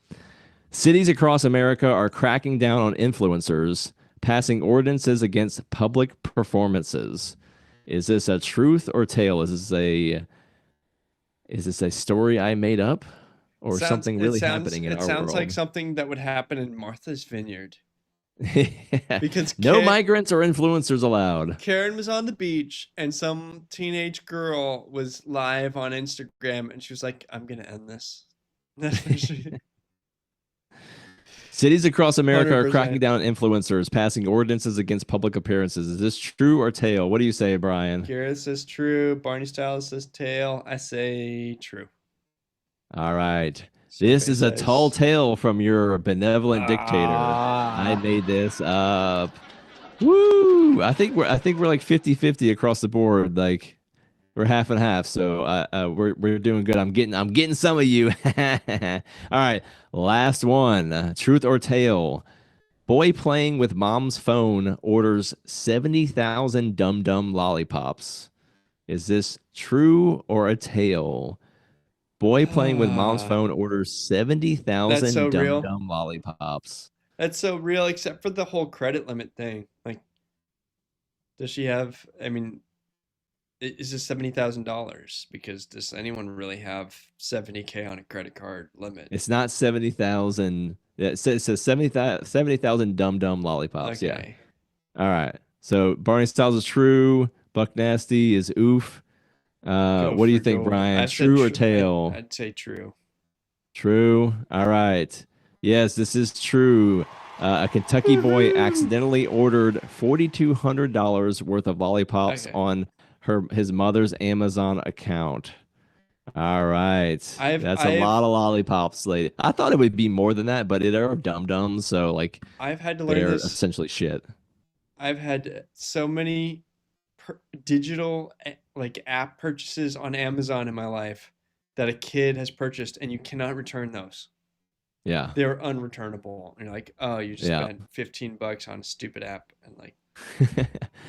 Cities across America are cracking down on influencers, passing ordinances against public performances. Is this a truth or tale? Is this a story I made up, or something really happening in our world? It sounds like something that would happen in Martha's Vineyard. Because no migrants or influencers allowed. Karen was on the beach, and some teenage girl was live on Instagram, and she was like, "I'm gonna end this." Cities across America 100%. are cracking down on influencers, passing ordinances against public appearances. Is this true or tale? What do you say, Brian? Garrett says true. Barney Styles says tale. I say true. All right. This is a tall tale from your benevolent dictator. I made this up. Woo! I think we're like 50-50 across the board. Like we're half and half. So we're doing good. I'm getting some of you. All right. Last one. Truth or tale. Boy playing with mom's phone orders 70,000 Dum Dum lollipops. Is this true or a tale? Boy playing with mom's phone orders 70,000 Dum Dum lollipops. That's so real, except for the whole credit limit thing. Like, does she have? I mean, is this $70,000? Because does anyone really have 70K on a credit card limit? It's not 70,000. It says 70,000 Dum Dum lollipops. Okay. Yeah. All right. So Barney Styles is true. Buck Nasty is oof. What do you think, Brian? True or tale? I'd say true. True. All right. Yes, this is true. A Kentucky boy accidentally ordered $4,200 worth of lollipops on his mother's Amazon account. All right. That's a lot of lollipops, lady. I thought it would be more than that, but it are dum-dums, so like I've had to learn they're this. essentially shit. I've had so many digital like app purchases on Amazon in my life that a kid has purchased, and you cannot return those. Yeah. They're unreturnable. And you're like, oh, you just Yeah. spent $15 on a stupid app, and like,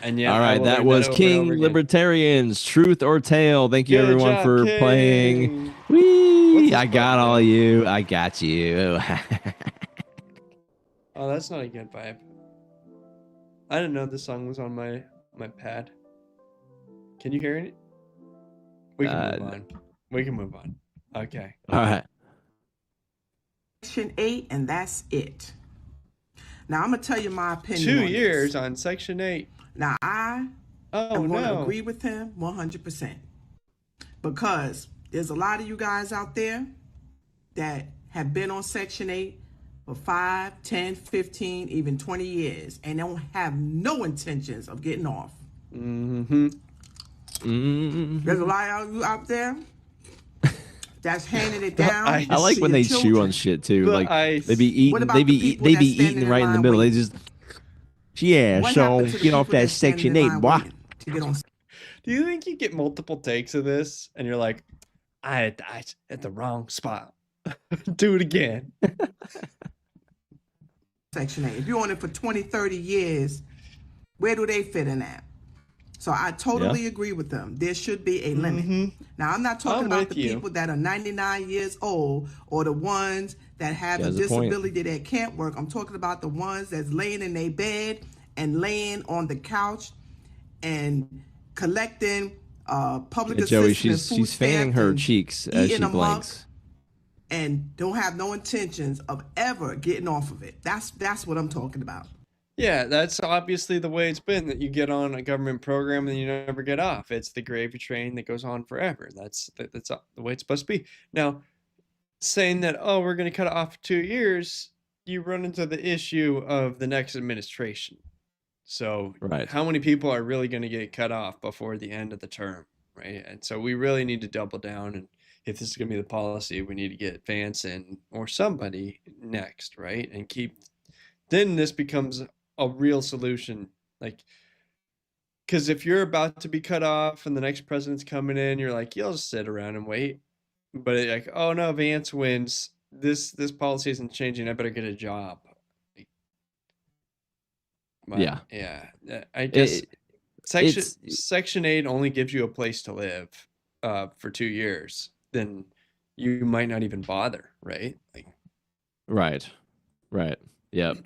and yeah. All right, that was King Libertarians, Truth or Tale. Thank you, Good everyone, job, for King. playing. Whee! I got all you. I got you. Oh, that's not a good vibe. I didn't know this song was on my pad. Can you hear it? We can move on. We can move on. Okay. All right. Section 8, and that's it. Now, I'm going to tell you my opinion 2 on years this. on Section 8. Now, I am going to agree with him 100%. Because there's a lot of you guys out there that have been on Section 8 for 5, 10, 15, even 20 years, and don't have no intentions of getting off. Mm-hmm. Mm-hmm. There's a lot of you out there that's handing it down. I like when they chew on shit too. Like they be eating, they be eating right in the middle. They just, yeah. So get off that Section 8, boy. Do you think you get multiple takes of this, and you're like, I at the wrong spot. Do it again. Section 8. If you're on it for 20, 30 years, where do they fit in that? So I totally agree with them. There should be a limit. Now, I'm not talking about the people that are 99 years old or the ones that have a disability that can't work. I'm talking about the ones that's laying in their bed and laying on the couch and collecting public assistance. Joey, she's fanning her cheeks as she blinks. And don't have no intentions of ever getting off of it. That's what I'm talking about. Yeah, that's obviously the way it's been, that you get on a government program and you never get off. It's the gravy train that goes on forever. That's the way it's supposed to be. Now, saying that, oh, we're going to cut it off for 2 years, you run into the issue of the next administration. So how many people are really going to get cut off before the end of the term, right? And so we really need to double down, and if this is going to be the policy, we need to get Vance in or somebody next, right? And then this becomes a real solution. Like, because if you're about to be cut off and the next president's coming in, you're like, you'll just sit around and wait. But like, oh no, Vance wins. This policy isn't changing. I better get a job. But, yeah. I guess Section 8 only gives you a place to live for 2 years. Then you might not even bother, right? Like, right. Yep.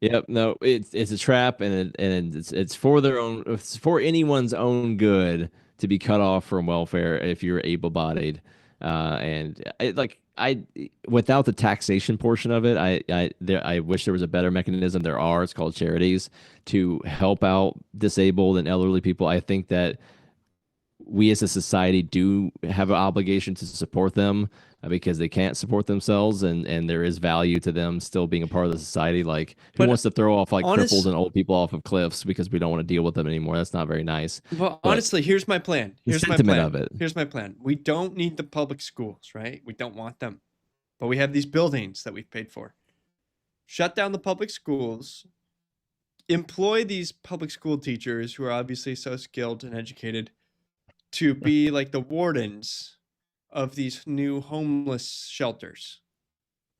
Yep. No, it's a trap, and it's for their own. It's for anyone's own good to be cut off from welfare if you're able-bodied, without the taxation portion of it, I wish there was a better mechanism. There are. It's called charities to help out disabled and elderly people. I think that we as a society do have an obligation to support them because they can't support themselves, and there is value to them still being a part of the society. Like, who wants to throw off cripples and old people off of cliffs because we don't want to deal with them anymore? That's not very nice. Well, honestly, here's my plan. Here's my plan. We don't need the public schools, right? We don't want them. But we have these buildings that we've paid for. Shut down the public schools. Employ these public school teachers who are obviously so skilled and educated to be like the wardens of these new homeless shelters.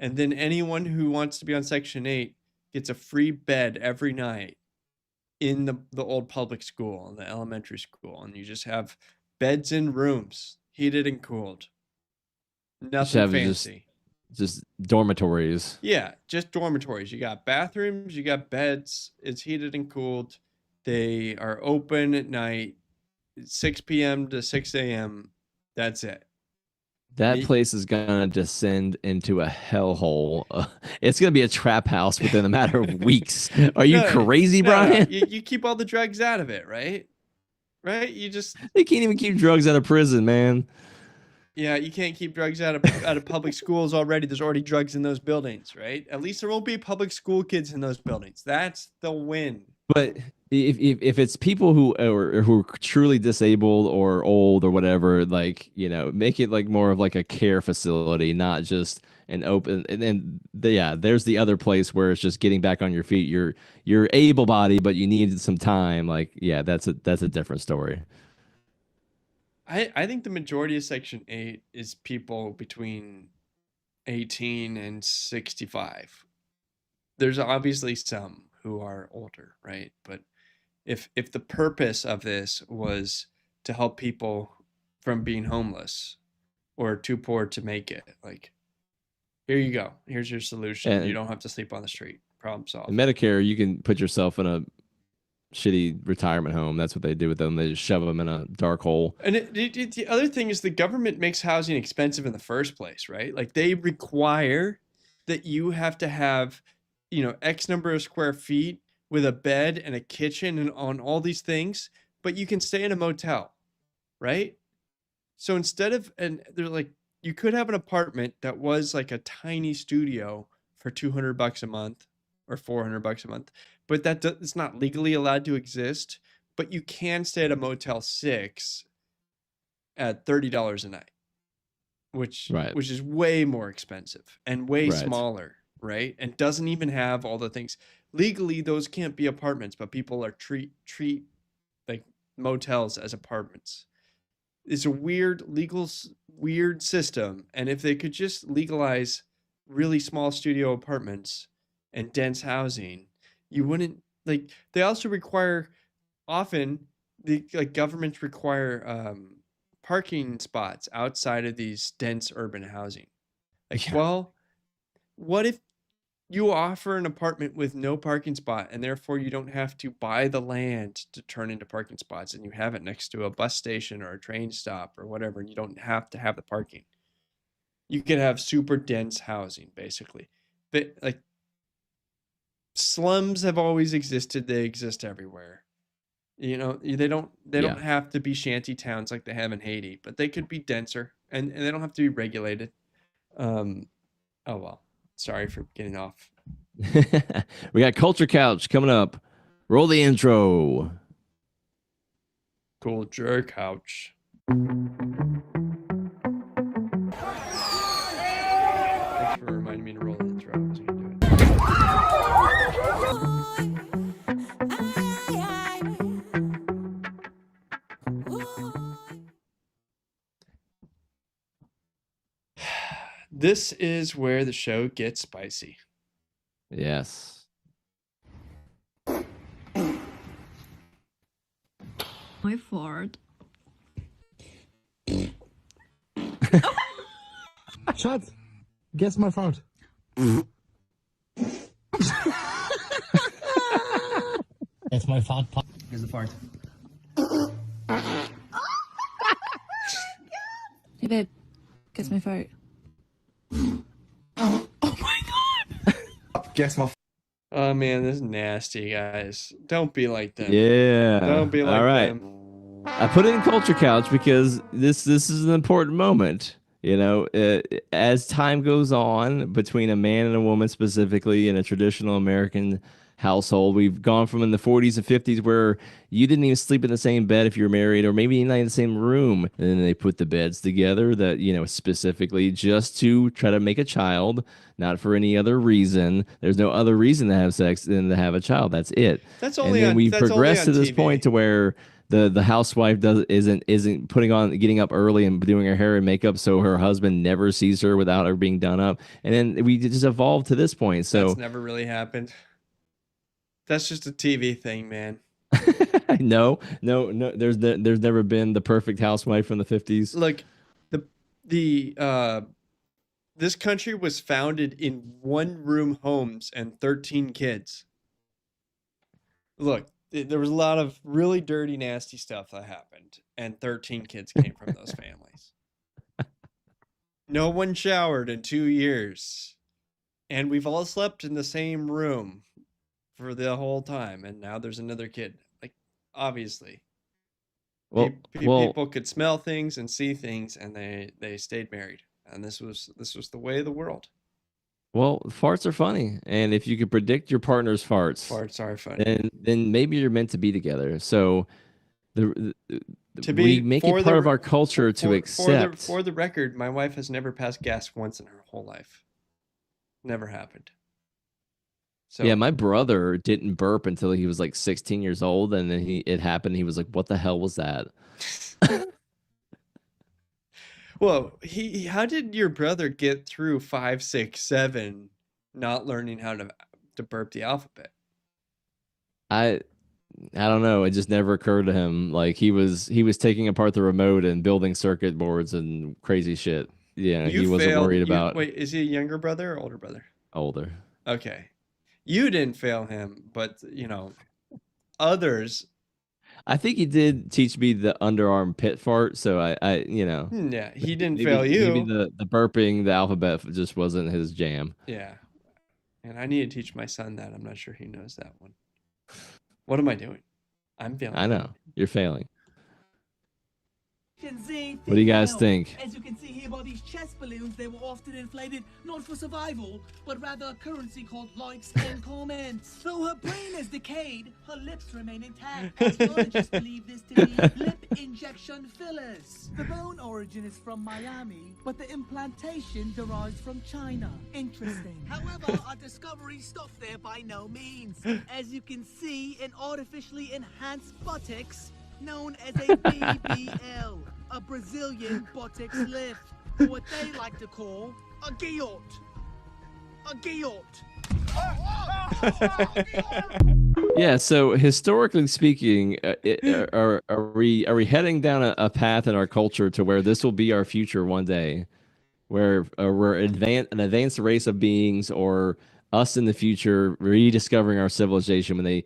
And then anyone who wants to be on Section 8 gets a free bed every night in the old public school, the elementary school. And you just have beds in rooms, heated and cooled. Nothing fancy. Just dormitories. Yeah, just dormitories. You got bathrooms, you got beds. It's heated and cooled. They are open at night, 6 p.m. to 6 a.m. That's it. That place is gonna descend into a hellhole. It's gonna be a trap house within a matter of weeks. Are you crazy, Brian? You keep all the drugs out of it, right? Right? They can't even keep drugs out of prison, man. Yeah, you can't keep drugs out of public schools already. There's already drugs in those buildings, right? At least there won't be public school kids in those buildings. That's the win. But if it's people who or who are truly disabled or old or whatever, like, make it like more of like a care facility, not just an open. And then there's the other place where it's just getting back on your feet. You're able bodied, but you need some time. Like, that's a different story. I think the majority of Section 8 is people between 18 and 65. There's obviously some who are older, right? But if the purpose of this was to help people from being homeless or too poor to make it, like, here you go. Here's your solution. And you don't have to sleep on the street. Problem solved. In Medicare, you can put yourself in a shitty retirement home. That's what they do with them. They just shove them in a dark hole. And the other thing is the government makes housing expensive in the first place, right? Like, they require that you have to have, X number of square feet with a bed and a kitchen and on all these things, but you can stay in a motel, right? So instead of, and they're like, you could have an apartment that was like a tiny studio for $200 a month or $400 a month, but it's not legally allowed to exist. But you can stay at a Motel 6 at $30 a night, which is way more expensive and way smaller, right? And doesn't even have all the things. Legally, those can't be apartments, but people are treat like motels as apartments. It's a weird system, and if they could just legalize really small studio apartments and dense housing, you wouldn't, like, they also require, often the governments require parking spots outside of these dense urban housing. Well, what if you offer an apartment with no parking spot, and therefore you don't have to buy the land to turn into parking spots, and you have it next to a bus station or a train stop or whatever, and you don't have to have the parking? You could have super dense housing, basically. But like, slums have always existed. They exist everywhere. They don't have to be shanty towns like they have in Haiti, but they could be denser, and they don't have to be regulated. Oh well. Sorry for getting off. We got Culture Couch coming up. Roll the intro. Culture Couch. Thanks for reminding me to roll the intro. I was gonna do it. This is where the show gets spicy. Yes. My fart. Schatz, guess my fart. Guess my fart. Guess the fart. Hey babe, guess my fart. Oh my god! Guess my. Oh man, this is nasty, guys. Don't be like them. Yeah. Don't be like All right. them. I put it in Culture Couch because this is an important moment. As time goes on between a man and a woman, specifically in a traditional American household, we've gone from in the 40s and 50s where you didn't even sleep in the same bed if you're married, or maybe not in the same room. And then they put the beds together that, specifically just to try to make a child, not for any other reason. There's no other reason to have sex than to have a child. That's it. That's only and then on, we've that's progressed only to on this TV. point to where the housewife isn't getting up early and doing her hair and makeup so her husband never sees her without her being done up. And then we just evolved to this point. So that's never really happened. That's just a TV thing, man. No. There's never been the perfect housewife from the 50s. Look, this country was founded in one-room homes and 13 kids. Look, there was a lot of really dirty, nasty stuff that happened, and 13 kids came from those families. No one showered in 2 years, and we've all slept in the same room for the whole time, and now there's another kid. Like, obviously, people could smell things and see things, and they stayed married, and this was the way of the world. Well, farts are funny, and if you can predict your partner's Farts are funny. then maybe you're meant to be together. So To we be make for it the part of re- our culture to accept. for the record, my wife has never passed gas once in her whole life. Never happened. So Yeah, my brother didn't burp until he was like 16 years old, and then it happened. He was like, "What the hell was that?" Well, how did your brother get through 5, 6, 7 not learning how to burp the alphabet? I don't know. It just never occurred to him. Like he was taking apart the remote and building circuit boards and crazy shit. Yeah, he wasn't worried about Wait, is he a younger brother or older brother? older. Okay. You didn't fail him, but others. I think he did teach me the underarm pit fart, so I Yeah, he didn't maybe, fail you. Maybe the burping, the alphabet just wasn't his jam. Yeah. And I need to teach my son that. I'm not sure he knows that one. What am I doing? I'm failing. I know. You're failing. What do you guys think? As you can see here by these chest balloons, they were often inflated not for survival, but rather a currency called likes and comments. Though her brain has decayed, her lips remain intact. Archaeologists believe this to be lip injection fillers. The bone origin is from Miami, but the implantation derives from China. Interesting. However, our discovery stopped there by no means. As you can see, an artificially enhanced buttocks known as a BBL, a Brazilian buttocks lift, or what they like to call a guillot. A guillot. Yeah, so historically speaking, are we heading down a path in our culture to where this will be our future one day, where we're an advanced race of beings, or us in the future rediscovering our civilization when they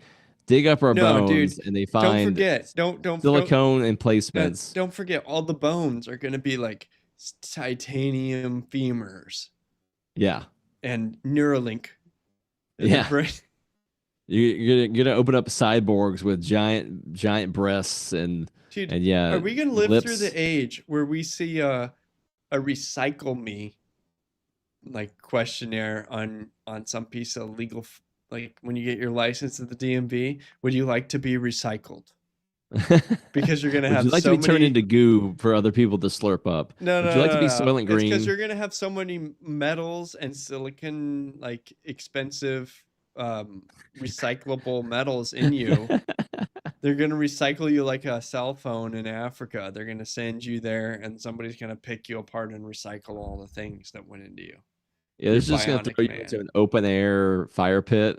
dig up our bones and they find silicone emplacements. Don't forget, all the bones are going to be like titanium femurs. Yeah. And Neuralink. Yeah. You're gonna open up cyborgs with giant breasts and yeah. Are we gonna live through the age where we see a recycle me like questionnaire on some piece of legal? Like when you get your license at the DMV, would you like to be recycled? Because you're gonna have. Would you like to be turned into goo for other people to slurp up? No, would you like to be Soylent Green? Because you're gonna have so many metals and silicon, like expensive, recyclable metals in you. They're gonna recycle you like a cell phone in Africa. They're gonna send you there, and somebody's gonna pick you apart and recycle all the things that went into you. Yeah, they're just gonna throw you into an open air fire pit.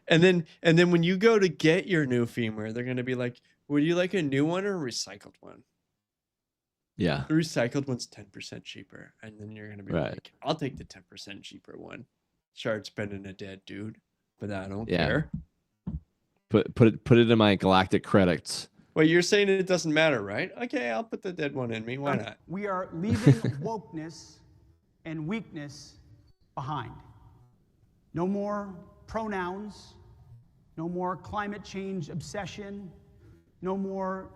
And then when you go to get your new femur, they're gonna be like, "Would you like a new one or a recycled one?" Yeah, the recycled one's 10% cheaper, and then you're gonna be like, "I'll take the 10% cheaper one." Sure, it's better than a dead dude, but I don't care. Put it in my galactic credits. Well, you're saying it doesn't matter, right? Okay, I'll put the dead one in me. Why not? We are leaving wokeness and weakness behind. No more pronouns, no more climate change obsession, no more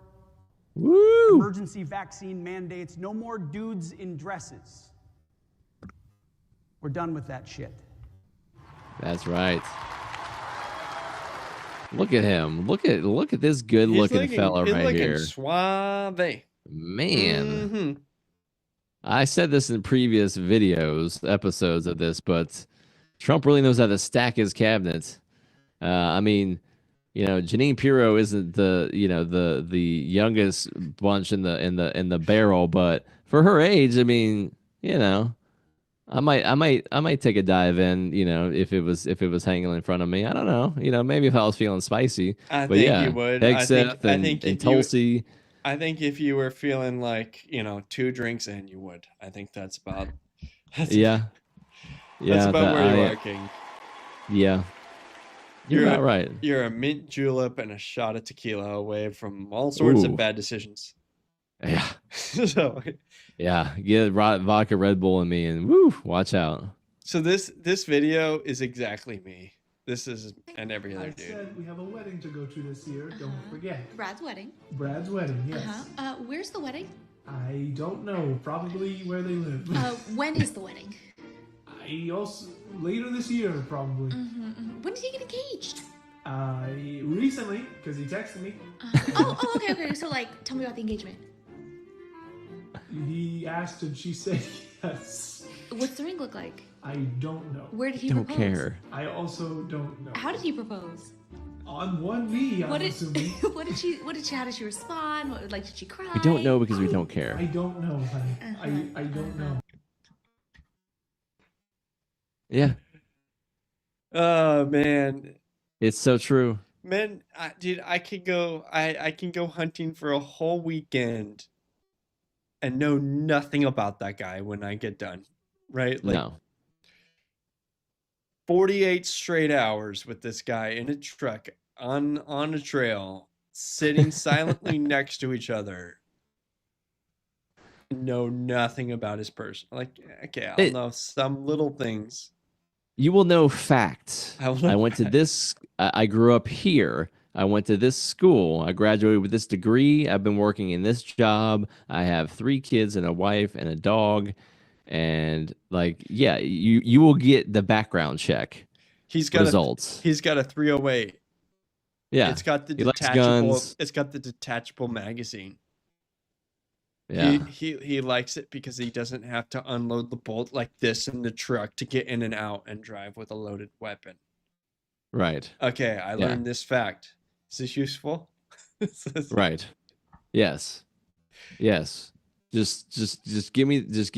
emergency vaccine mandates, no more dudes in dresses. We're done with that shit. That's right. Look at him. Look at this good-looking fella right here. Suave. Man. Mm-hmm. I said this in previous episodes of this, but Trump really knows how to stack his cabinet. I mean, Jeanine Pirro isn't the youngest bunch in the barrel, but for her age, I mean, I might take a dive in, if it was hanging in front of me. I don't know, maybe if I was feeling spicy. I think you would. Hegseth and Tulsi. I think if you were feeling like, 2 drinks in, you would. I think that's about. That's about where you are, King. Yeah. You're not right. You're a mint julep and a shot of tequila away from all sorts of bad decisions. Yeah. So. Yeah. Get vodka Red Bull in me and woo, watch out. So this video is exactly me. This is and every other dude. Said we have a wedding to go to this year. Don't forget. Brad's wedding. Brad's wedding, yes. Where's the wedding? I don't know. Probably where they live. When is the wedding? I He also later this year probably. When did he get engaged? Recently, because he texted me. Okay. So like, tell me about the engagement. He asked and she said yes. What's the ring look like? I don't know. Where did he Don't propose? care. I also don't know. How did he propose? On one knee, I'm assuming. How did she respond? Did she cry? We don't know because we don't care. I don't know, honey. I don't know. Yeah. Oh man, It's so true. man, dude, I can go hunting for a whole weekend and know nothing about that guy when I get done, right? Like No. 48 straight hours with this guy in a truck on a trail, sitting silently next to each other. Know nothing about his person. Like, okay, I'll know some little things. You will know facts. I will know I went to this. I grew up here. I went to this school. I graduated with this degree. I've been working in this job. I have 3 kids and a wife and a dog. And like, yeah, you will get the background check. He's got results. He's got a 308. Yeah, It's got the he likes detachable. guns. It's got the detachable magazine. Yeah, He likes it because he doesn't have to unload the bolt like this in the truck to get in and out and drive with a loaded weapon. right. Okay, I learned this fact. Is this useful? Right. Yes. Yes. Just give me this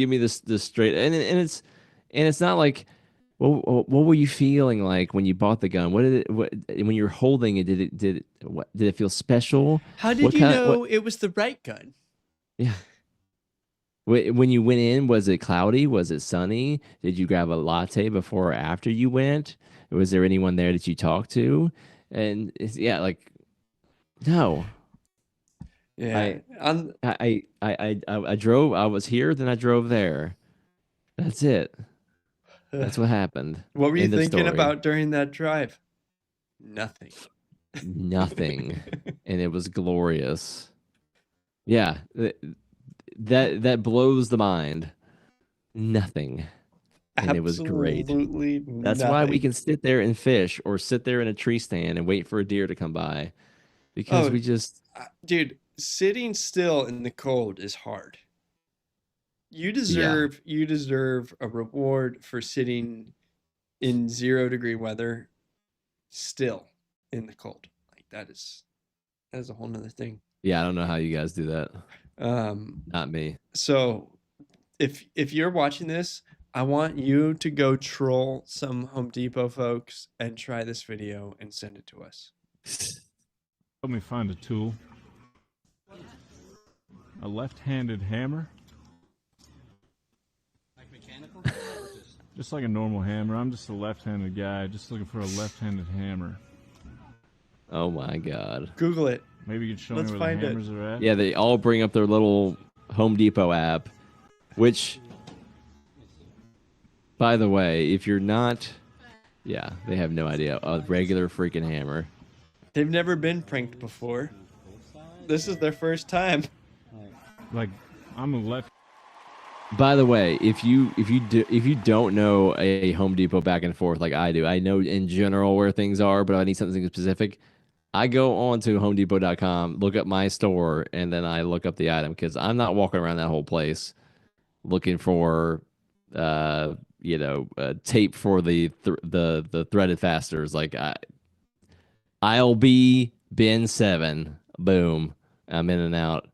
straight, and it's not like, what were you feeling like when you bought the gun? When you were holding it, did it feel special? How did you know it was the right gun? Yeah. When you went in, was it cloudy? Was it sunny? Did you grab a latte before or after you went? Was there anyone there that you talked to? And like, no. Yeah. I drove. I was here, then I drove there. That's it. That's what happened. What were you End of thinking story. about during that drive? Nothing. Nothing. And it was glorious. Yeah. That blows the mind. Nothing. And it was great. Absolutely That's why we nothing. can sit there and fish or sit there in a tree stand and wait for a deer to come by. Because we just... Dude, sitting still in the cold is hard. You deserve a reward for sitting in 0-degree weather still in the cold. Like that is a whole nother thing. Yeah, I don't know how you guys do that. Not me. So if you're watching this, I want you to go troll some Home Depot folks and try this video and send it to us. Help me find a tool. A left-handed hammer. Like mechanical? Just like a normal hammer. I'm just a left-handed guy, just looking for a left-handed hammer. Oh my God. Google it. Maybe you can show Let's me where find the it. hammers are at. Yeah, they all bring up their little Home Depot app, which, by the way, if you're not, yeah, they have no idea. A regular freaking hammer. They've never been pranked before. This is their first time. Like, I'm a left. By the way, if you don't know a Home Depot back and forth like I do, I know in general where things are, but I need something specific. I go on to HomeDepot.com, look up my store, and then I look up the item because I'm not walking around that whole place looking for, tape for the threaded fasteners. Like aisle B, bin 7, boom, I'm in and out.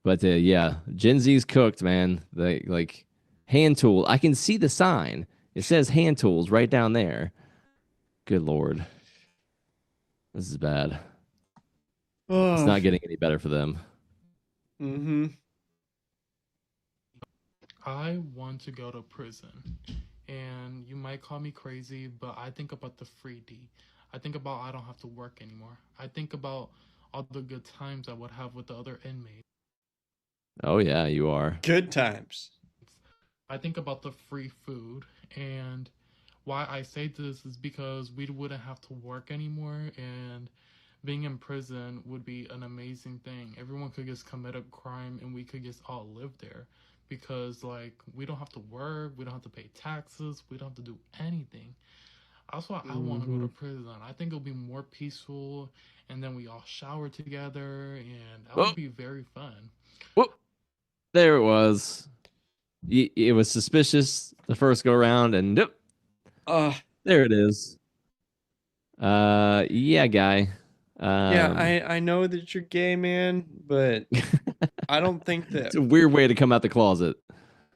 But yeah, Gen Z's cooked, man. They like hand tool. I can see the sign. It says hand tools right down there. Good Lord. This is bad. It's not getting any better for them. Mm-hmm. I want to go to prison. And you might call me crazy, but I think about the free D. I think about I don't have to work anymore. I think about all the good times I would have with the other inmates. Oh, yeah, you are. Good times. I think about the free food, and why I say this is because we wouldn't have to work anymore, and being in prison would be an amazing thing. Everyone could just commit a crime and we could just all live there, because like we don't have to work, we don't have to pay taxes, we don't have to do anything. That's why I want to go to prison. I think it'll be more peaceful, and then we all shower together, and that would be very fun. Whoop. There it was. It was suspicious the first go around, and nope. There it is. Yeah, guy. Yeah, I know that you're gay, man, but I don't think that it's a weird way to come out the closet.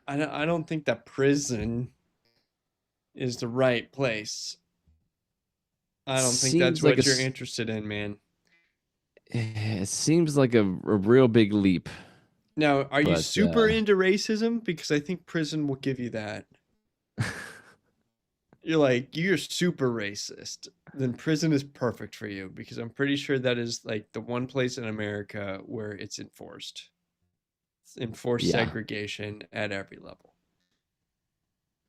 I don't think that prison is the right place. I don't think that's what you're interested in, man. It seems like a real big leap. Now, are you super into racism? Because I think prison will give you that. You're super racist. Then prison is perfect for you, because I'm pretty sure that is like the one place in America where it's enforced. It's enforced segregation at every level.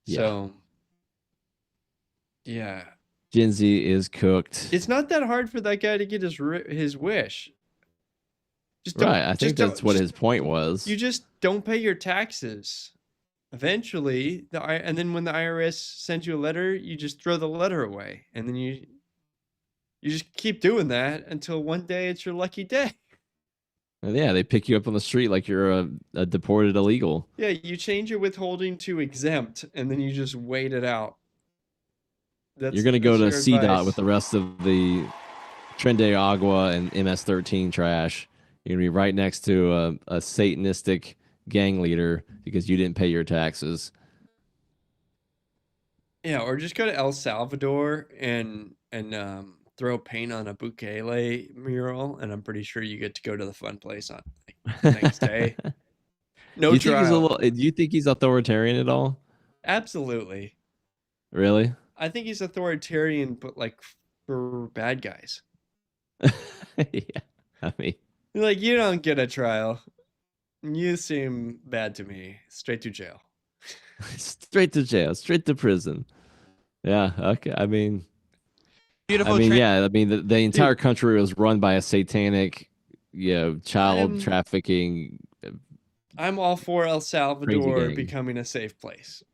Yeah. So, yeah. Gen Z is cooked. It's not that hard for that guy to get his wish. Just don't, right, I think that's what his point was. You just don't pay your taxes. Eventually, and then when the IRS sends you a letter, you just throw the letter away, and then you just keep doing that until one day it's your lucky day. And yeah, they pick you up on the street like you're a deported illegal. Yeah, you change your withholding to exempt, and then you just wait it out. You're going to go to CDOT with the rest of the Tren de Agua and MS-13 trash. You're going to be right next to a Satanistic gang leader because you didn't pay your taxes. Yeah, or just go to El Salvador and throw paint on a Bukele mural, and I'm pretty sure you get to go to the fun place on the next day. No trial. Do you think he's authoritarian at all? Absolutely. Really? I think he's authoritarian, but like for bad guys. Yeah, I mean, like, you don't get a trial. You seem bad to me. Straight to jail. Straight to jail. Straight to prison. Yeah. Okay. I mean, beautiful. The entire country was run by a satanic, child trafficking. I'm all for El Salvador becoming a safe place.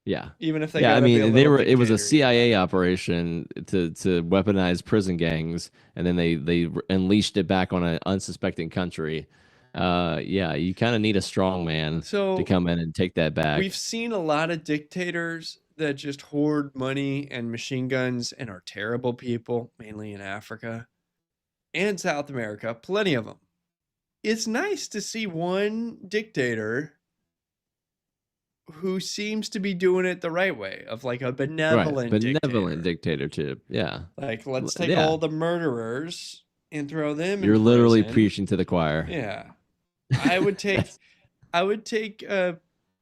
Yeah. Even if they it was a CIA operation to weaponize prison gangs, and then they unleashed it back on an unsuspecting country. You kind of need a strong man to come in and take that back. We've seen a lot of dictators that just hoard money and machine guns and are terrible people, mainly in Africa and South America, plenty of them. It's nice to see one dictator who seems to be doing it the right way, of like a benevolent dictatorship. Yeah. Like, let's take all the murderers and throw them You're in literally prison. preaching to the choir. Yeah. I would take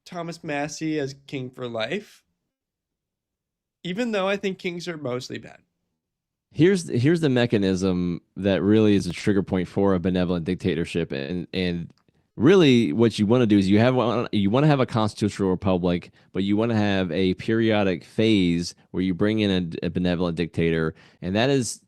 Thomas Massey as king for life, even though I think kings are mostly bad. Here's the mechanism that really is a trigger point for a benevolent dictatorship, and really what you want to do is you want to have a constitutional republic, but you want to have a periodic phase where you bring in a benevolent dictator, and that's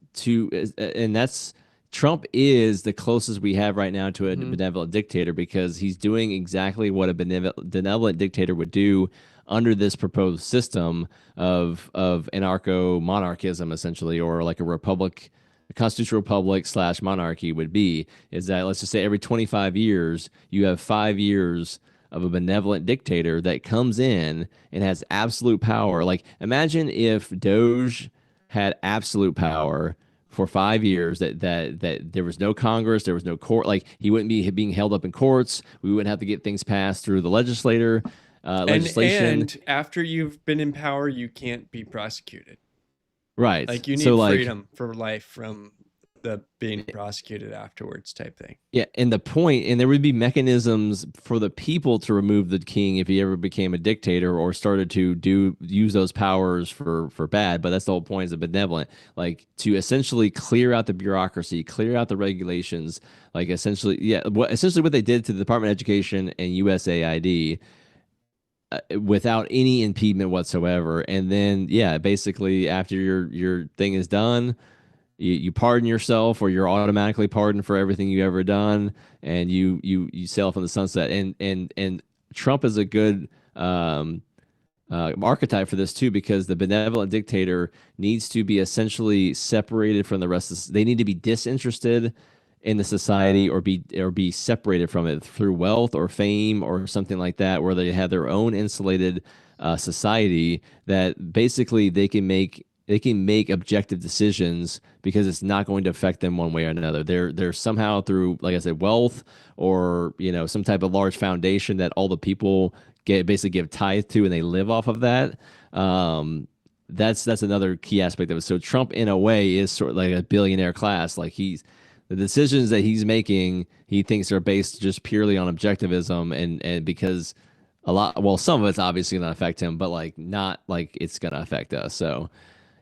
Trump is the closest we have right now to a benevolent dictator, because he's doing exactly what a benevolent dictator would do under this proposed system of anarcho-monarchism, essentially, or like a republic, a constitutional republic / monarchy would be, is that, let's just say every 25 years, you have 5 years of a benevolent dictator that comes in and has absolute power. Like, imagine if Doge had absolute power for 5 years, that there was no Congress, there was no court, like he wouldn't be being held up in courts, we wouldn't have to get things passed through the legislation. And after you've been in power, you can't be prosecuted. Right. Like, you need freedom for life from the being prosecuted afterwards type thing. Yeah, and there would be mechanisms for the people to remove the king if he ever became a dictator or started to use those powers for bad. But that's the whole point, is a benevolent, like, to essentially clear out the bureaucracy, clear out the regulations, like essentially what they did to the Department of Education and USAID. Without any impediment whatsoever, and then basically after your thing is done, you pardon yourself, or you're automatically pardoned for everything you ever done, and you sail off in the sunset. And Trump is a good archetype for this too, because the benevolent dictator needs to be essentially separated from the rest of. They need to be disinterested in the society, or be separated from it through wealth or fame or something like that, where they have their own insulated society that basically they can make objective decisions, because it's not going to affect them one way or another. They're somehow, through, like I said, wealth, or some type of large foundation that all the people basically give tithe to, and they live off of that. That's another key aspect of it. So Trump, in a way, is sort of like a billionaire class. Like, the decisions that he's making, he thinks are based just purely on objectivism, and because some of it's obviously going to affect him, but like not like it's going to affect us. So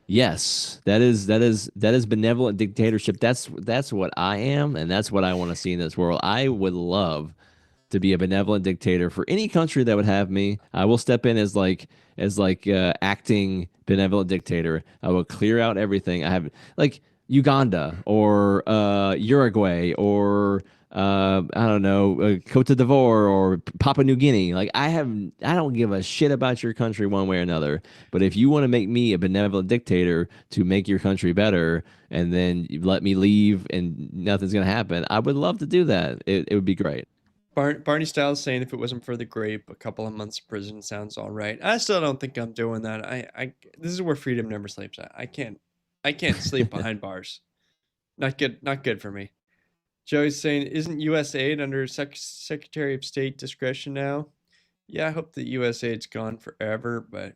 yes, that is benevolent dictatorship. That's what I am, and that's what I want to see in this world. I would love to be a benevolent dictator for any country that would have me. I will step in as acting benevolent dictator. I will clear out everything. I have, like, Uganda, or Uruguay, or I don't know, Cote d'Ivoire, or Papua New Guinea. Like, I don't give a shit about your country one way or another. But if you want to make me a benevolent dictator to make your country better, and then you let me leave and nothing's gonna happen, I would love to do that. It would be great. Barney Styles saying, if it wasn't for the grape, a couple of months in prison sounds all right. I still don't think I'm doing that. This is where freedom never sleeps at. I can't sleep behind bars. Not good for me. Joey's saying, isn't U.S. aid under Secretary of State discretion now? Yeah, I hope that U.S. aid's gone forever, but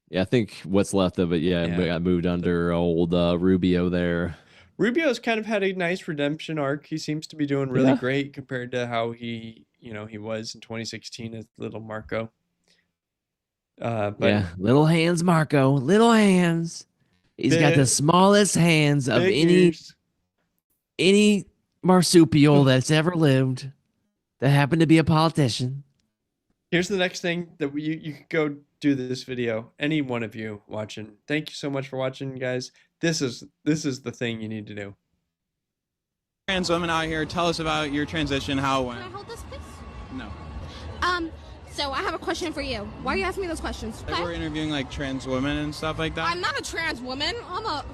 yeah, I think what's left of it, got moved under old Rubio there. Rubio's kind of had a nice redemption arc. He seems to be doing really great compared to how he was in 2016 as little Marco. But little hands, Marco, little hands. He's got the smallest hands of any marsupial that's ever lived that happened to be a politician. Here's the next thing that you could go do this video. Any one of you watching, thank you so much for watching, guys. This is the thing you need to do. Trans women out here, tell us about your transition, how it went. Can I hold this, please? No. So I have a question for you. Why are you asking me those questions? Like, we're interviewing like trans women and stuff like that. I'm not a trans woman. Oh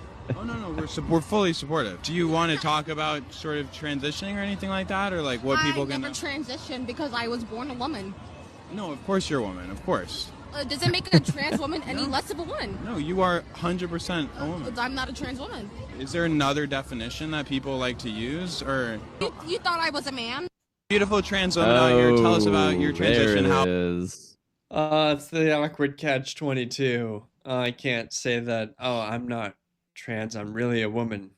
no, we're fully supportive. Do you want to talk about sort of transitioning or anything like that, or like what people can? I never transitioned because I was born a woman. No, of course you're a woman. Of course. Does it make a trans woman any less of a woman? No, you are 100% a woman. I'm not a trans woman. Is there another definition that people like to use, or? You thought I was a man? Beautiful trans woman out here, tell us about your transition. There it is. It's the awkward catch-22. I can't say that. Oh, I'm not trans. I'm really a woman.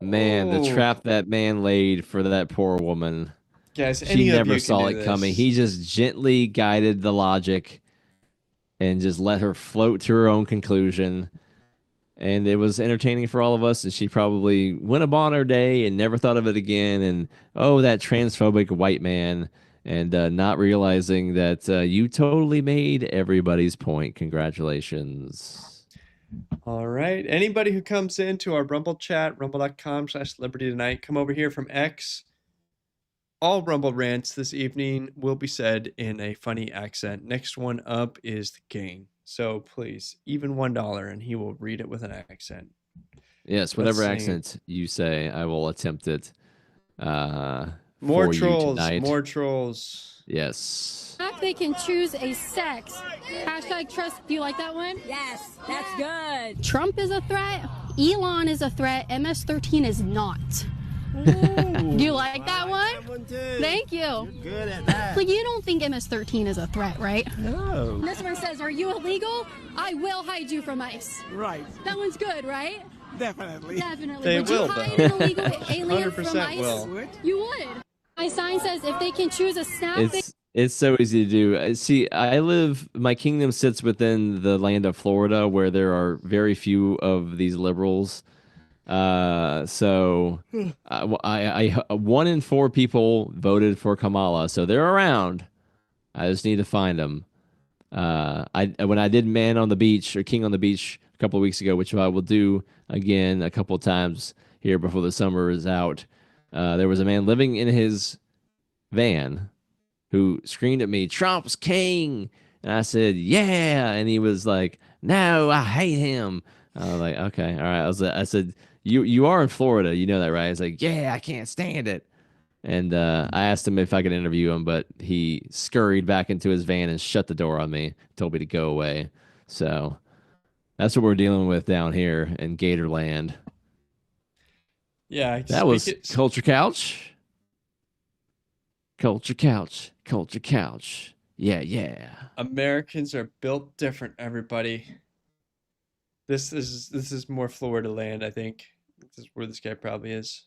Man, the trap that man laid for that poor woman. Guys, she never saw it coming. He just gently guided the logic and just let her float to her own conclusion. And it was entertaining for all of us. And she probably went about her day and never thought of it again. And that transphobic white man. And not realizing that you totally made everybody's point. Congratulations. All right. Anybody who comes into our Rumble chat, rumble.com/Liberty Tonight, come over here from X. All Rumble rants this evening will be said in a funny accent. Next one up is the king. So please, even $1, and he will read it with an accent. Yes, whatever accent you say, I will attempt it. More trolls. More trolls. Yes. They can choose a sex. #trust. Do you like that one? Yes, that's good. Trump is a threat. Elon is a threat. MS-13 is not. Do you like that one? Thank you. You're good at that. Like, you don't think MS-13 is a threat, right? No. This one says, are you illegal? I will hide you from ICE. Right. That one's good, right? Definitely. They would will, you hide though. an illegal alien from 100% ICE? will. You would. My sign says if they can choose a snap. It's so easy to do. See, my kingdom sits within the land of Florida, where there are very few of these liberals. So 1 in 4 people voted for Kamala, so they're around. I just need to find them. When I did Man on the Beach or King on the Beach a couple of weeks ago, which I will do again a couple of times here before the summer is out. There was a man living in his van who screamed at me, "Trump's king!" And I said, "Yeah," and he was like, "No, I hate him." I was like, "Okay, all right." I said, "You are in Florida, you know that, right?" He's like, "Yeah, I can't stand it." And I asked him if I could interview him, but he scurried back into his van and shut the door on me, told me to go away. So that's what we're dealing with down here in Gatorland. Yeah, that was Culture Couch. Culture Couch. Culture Couch. Yeah, yeah. Americans are built different, everybody. This is more Florida land, I think. This is where this guy probably is.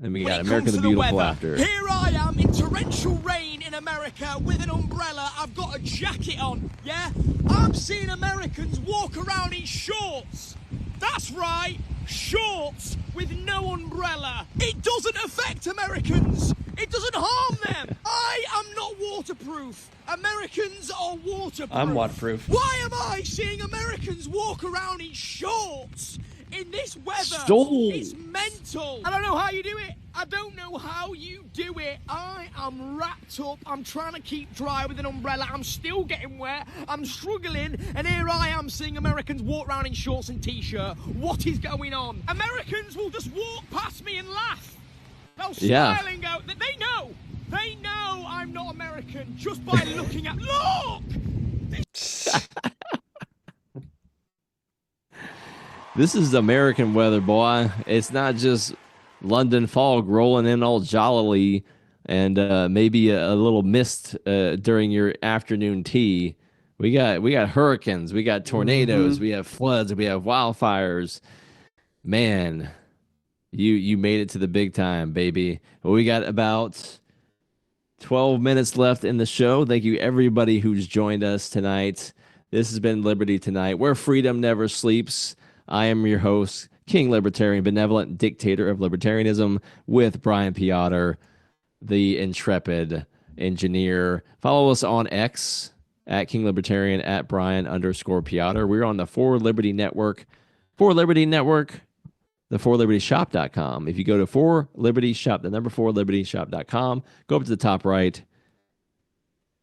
And we got America the Beautiful after. Here I am in torrential rain in America with an umbrella. I've got a jacket on, yeah? I'm seeing Americans walk around in shorts. That's right, shorts with no umbrella. It doesn't affect Americans. It doesn't harm them. I am not waterproof. Americans are waterproof. I'm waterproof. Why am I seeing Americans walk around in shorts? In this weather, it's mental. I don't know how you do it. I don't know how you do it. I am wrapped up. I'm trying to keep dry with an umbrella. I'm still getting wet. I'm struggling. And here I am seeing Americans walk around in shorts and t-shirt. What is going on? Americans will just walk past me and laugh. They'll smile and go, they know. They know I'm not American just by looking at, look! This is American weather, boy. It's not just London fog rolling in all jollily and maybe a little mist during your afternoon tea. We got hurricanes, we got tornadoes, we have floods, we have wildfires. Man, you made it to the big time, baby. Well, we got about 12 minutes left in the show. Thank you, everybody who's joined us tonight. This has been Liberty Tonight, where freedom never sleeps. I am your host, King Libertarian, benevolent dictator of libertarianism, with Brian Piotr, the intrepid engineer. Follow us on X at King Libertarian, at Brian_Piotr. We're on the For Liberty Network. For Liberty Network, the ForLibertyShop.com. If you go to For Liberty Shop, the number 4libertyshop.com, go up to the top right,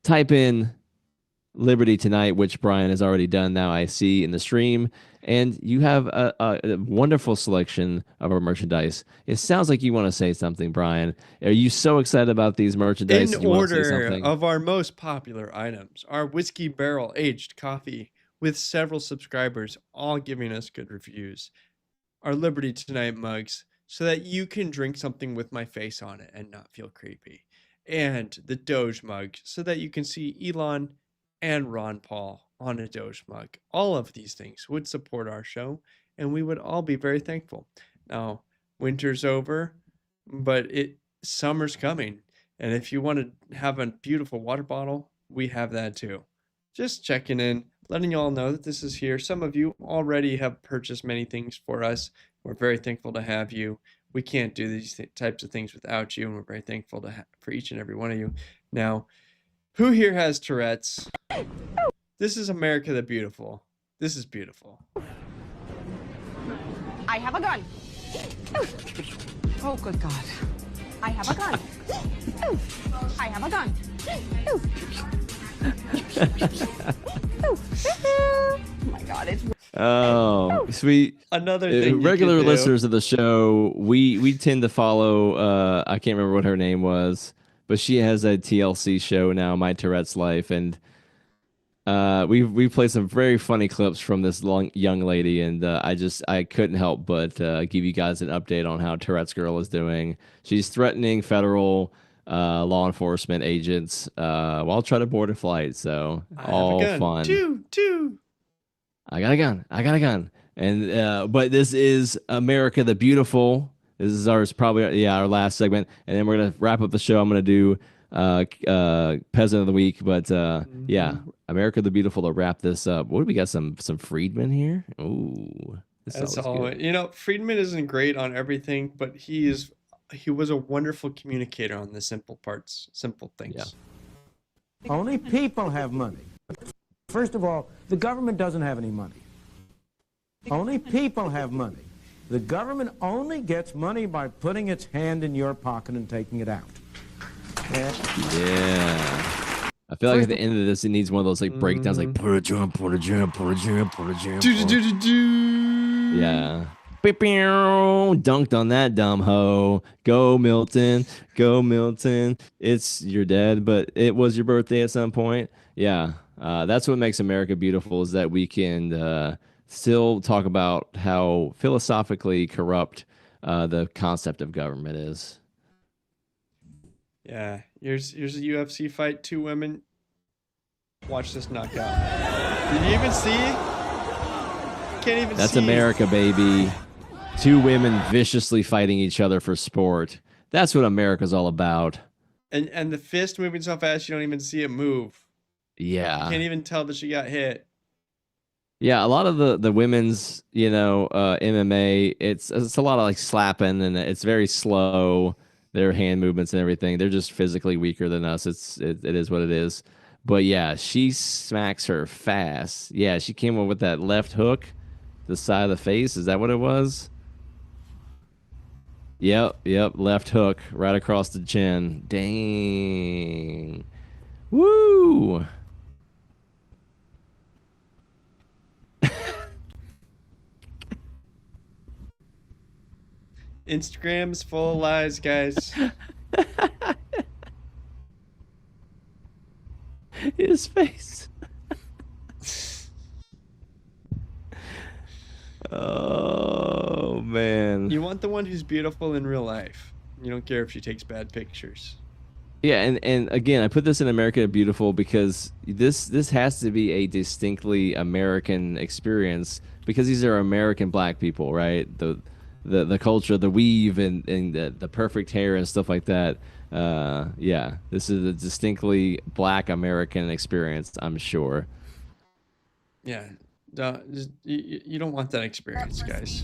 type in Liberty Tonight, which Brian has already done now, I see in the stream, and you have a wonderful selection of our merchandise. It sounds like you want to say something, Brian. Are you so excited about these merchandise? In order of our most popular items, our whiskey barrel aged coffee with several subscribers all giving us good reviews, our Liberty Tonight mugs so that you can drink something with my face on it and not feel creepy, and the Doge mug so that you can see Elon and Ron Paul on a Doge mug. All of these things would support our show, and we would all be very thankful. Now, winter's over, but summer's coming, and if you want to have a beautiful water bottle, we have that too. Just checking in, letting you all know that this is here. Some of you already have purchased many things for us. We're very thankful to have you. We can't do these types of things without you, and we're very thankful for each and every one of you. Now, who here has Tourette's? This is America the Beautiful. This is beautiful. I have a gun. Oh, good God. I have a gun. I have a gun. Oh my God, it's... Oh, sweet. Another thing regular listeners of the show, we tend to follow, I can't remember what her name was, but she has a TLC show now, My Tourette's Life, and we played some very funny clips from this young lady, and I couldn't help but give you guys an update on how Tourette's Girl is doing. She's threatening federal law enforcement agents while trying to board a flight, so all fun. Two. I got a gun. And but this is America the Beautiful. This is our last segment, and then we're gonna wrap up the show. I'm gonna do Peasant of the Week, but yeah, America the Beautiful to wrap this up. What do we got? Some Friedman here. Ooh, that's all. You know, Friedman isn't great on everything, but he was a wonderful communicator on the simple things. Yeah. Only people have money. First of all, the government doesn't have any money. Only people have money. The government only gets money by putting its hand in your pocket and taking it out. Yeah. I feel like at the end of this, it needs one of those like breakdowns, like put a jump, put a jump, put a jump, put a jump. Yeah. Dunked on that dumb hoe. Go Milton. Go Milton. It's you're dead, but it was your birthday at some point. Yeah. That's what makes America beautiful is that we can still talk about how philosophically corrupt the concept of government is. Yeah. Here's a UFC fight. 2 women. Watch this knockout. Did you even see? Can't even That's see. America, baby. 2 women viciously fighting each other for sport. That's what America's all about. And the fist moving so fast you don't even see it move. Yeah. You can't even tell that she got hit. Yeah, a lot of the women's, MMA, it's a lot of like slapping and it's very slow. Their hand movements and everything. They're just physically weaker than us. It is what it is. But yeah, she smacks her fast. Yeah, she came up with that left hook, the side of the face. Is that what it was? Yep, left hook right across the chin. Dang. Woo! Instagram's full of lies, guys. His face. Oh, man. You want the one who's beautiful in real life. You don't care if she takes bad pictures. Yeah, and again, I put this in America Beautiful because this has to be a distinctly American experience because these are American black people, right? The culture, the weave, and the perfect hair and stuff like that. Yeah, this is a distinctly black American experience, I'm sure. Yeah, you don't want that experience, guys.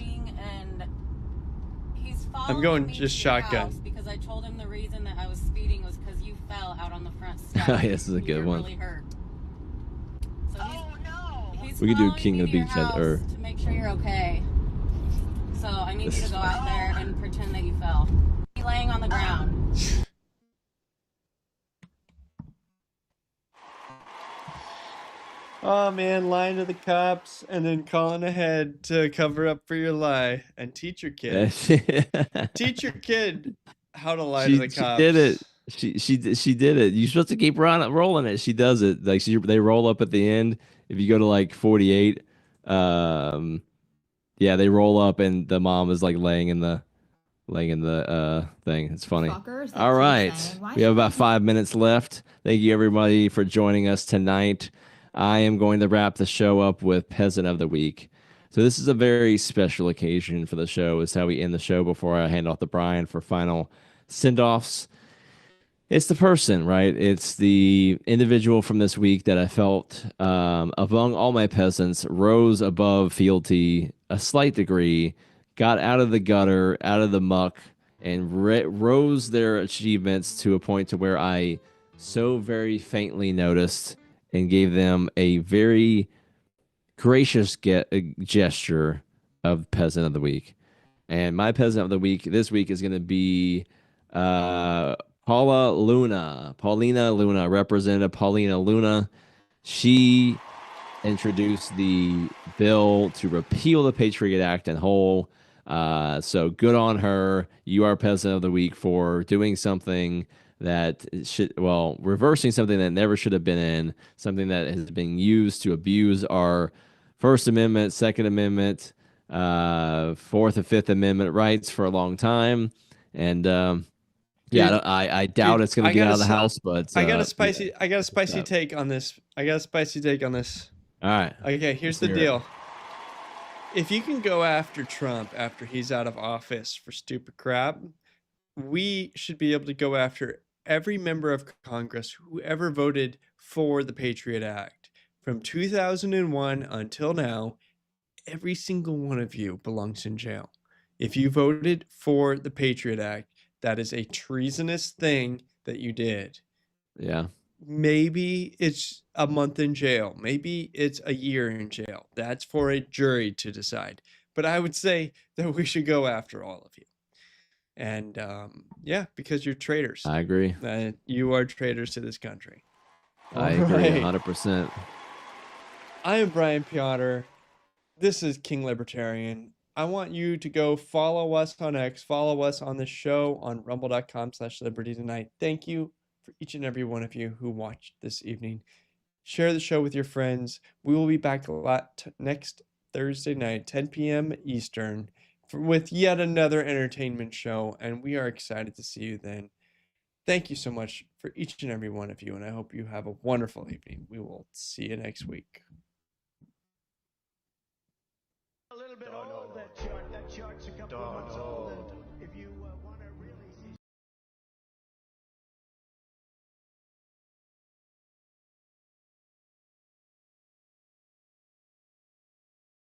I'm going just shotgun. Because I told him the reason that I was speeding was because you fell out on the front step. This is a good one. Really hurt. So he's We could do following King me of to the your Beach house or to make sure you're okay. So I need you to go out there and pretend that you fell. Be laying on the ground. Oh man, lying to the cops and then calling ahead to cover up for your lie and teach your kid. Teach your kid how to lie to the cops. She did it. She did it. You're supposed to keep rolling it. She does it. Like they roll up at the end. If you go to like 48, yeah, they roll up and the mom is like laying in the thing. It's funny. All right, we have about 5 minutes left. Thank you everybody for joining us tonight. I am going to wrap the show up with Peasant of the Week. So this is a very special occasion for the show. It's how we end the show before I hand off to Brian for final send-offs. It's the person, right? It's the individual from this week that I felt, among all my peasants, rose above fealty a slight degree, got out of the gutter, out of the muck, and rose their achievements to a point to where I so very faintly noticed and gave them a very gracious gesture of Peasant of the Week. And my Peasant of the Week this week is going to be Paulina Luna, Representative Paulina Luna. She introduced the bill to repeal the Patriot Act in whole. So good on her. You are Peasant of the Week for doing something that reversing something that never should have been in, something that has been used to abuse our First Amendment, Second Amendment, Fourth and Fifth Amendment rights for a long time. And I doubt it's going to get out of the House, but I got a spicy take on this. All right. Okay, here's the deal. If you can go after Trump after he's out of office for stupid crap, we should be able to go after every member of Congress who ever voted for the Patriot Act. From 2001 until now, every single one of you belongs in jail. If you voted for the Patriot Act, that is a treasonous thing that you did. Yeah. maybe it's a month in jail. Maybe it's a year in jail. That's for a jury to decide. But I would say that we should go after all of you. And yeah, because you're traitors. I agree. You are traitors to this country. I agree 100%. I am Brian Piotr. This is King Libertarian. I want you to go follow us on X, follow us on the show on rumble.com/liberty tonight. Thank you for each and every one of you who watched this evening. Share the show with your friends. We will be back next Thursday night, 10 p.m. Eastern, with yet another entertainment show, and we are excited to see you then. Thank you so much for each and every one of you, and I hope you have a wonderful evening. We will see you next week. A little bit old, that chart's a couple of months old, and if you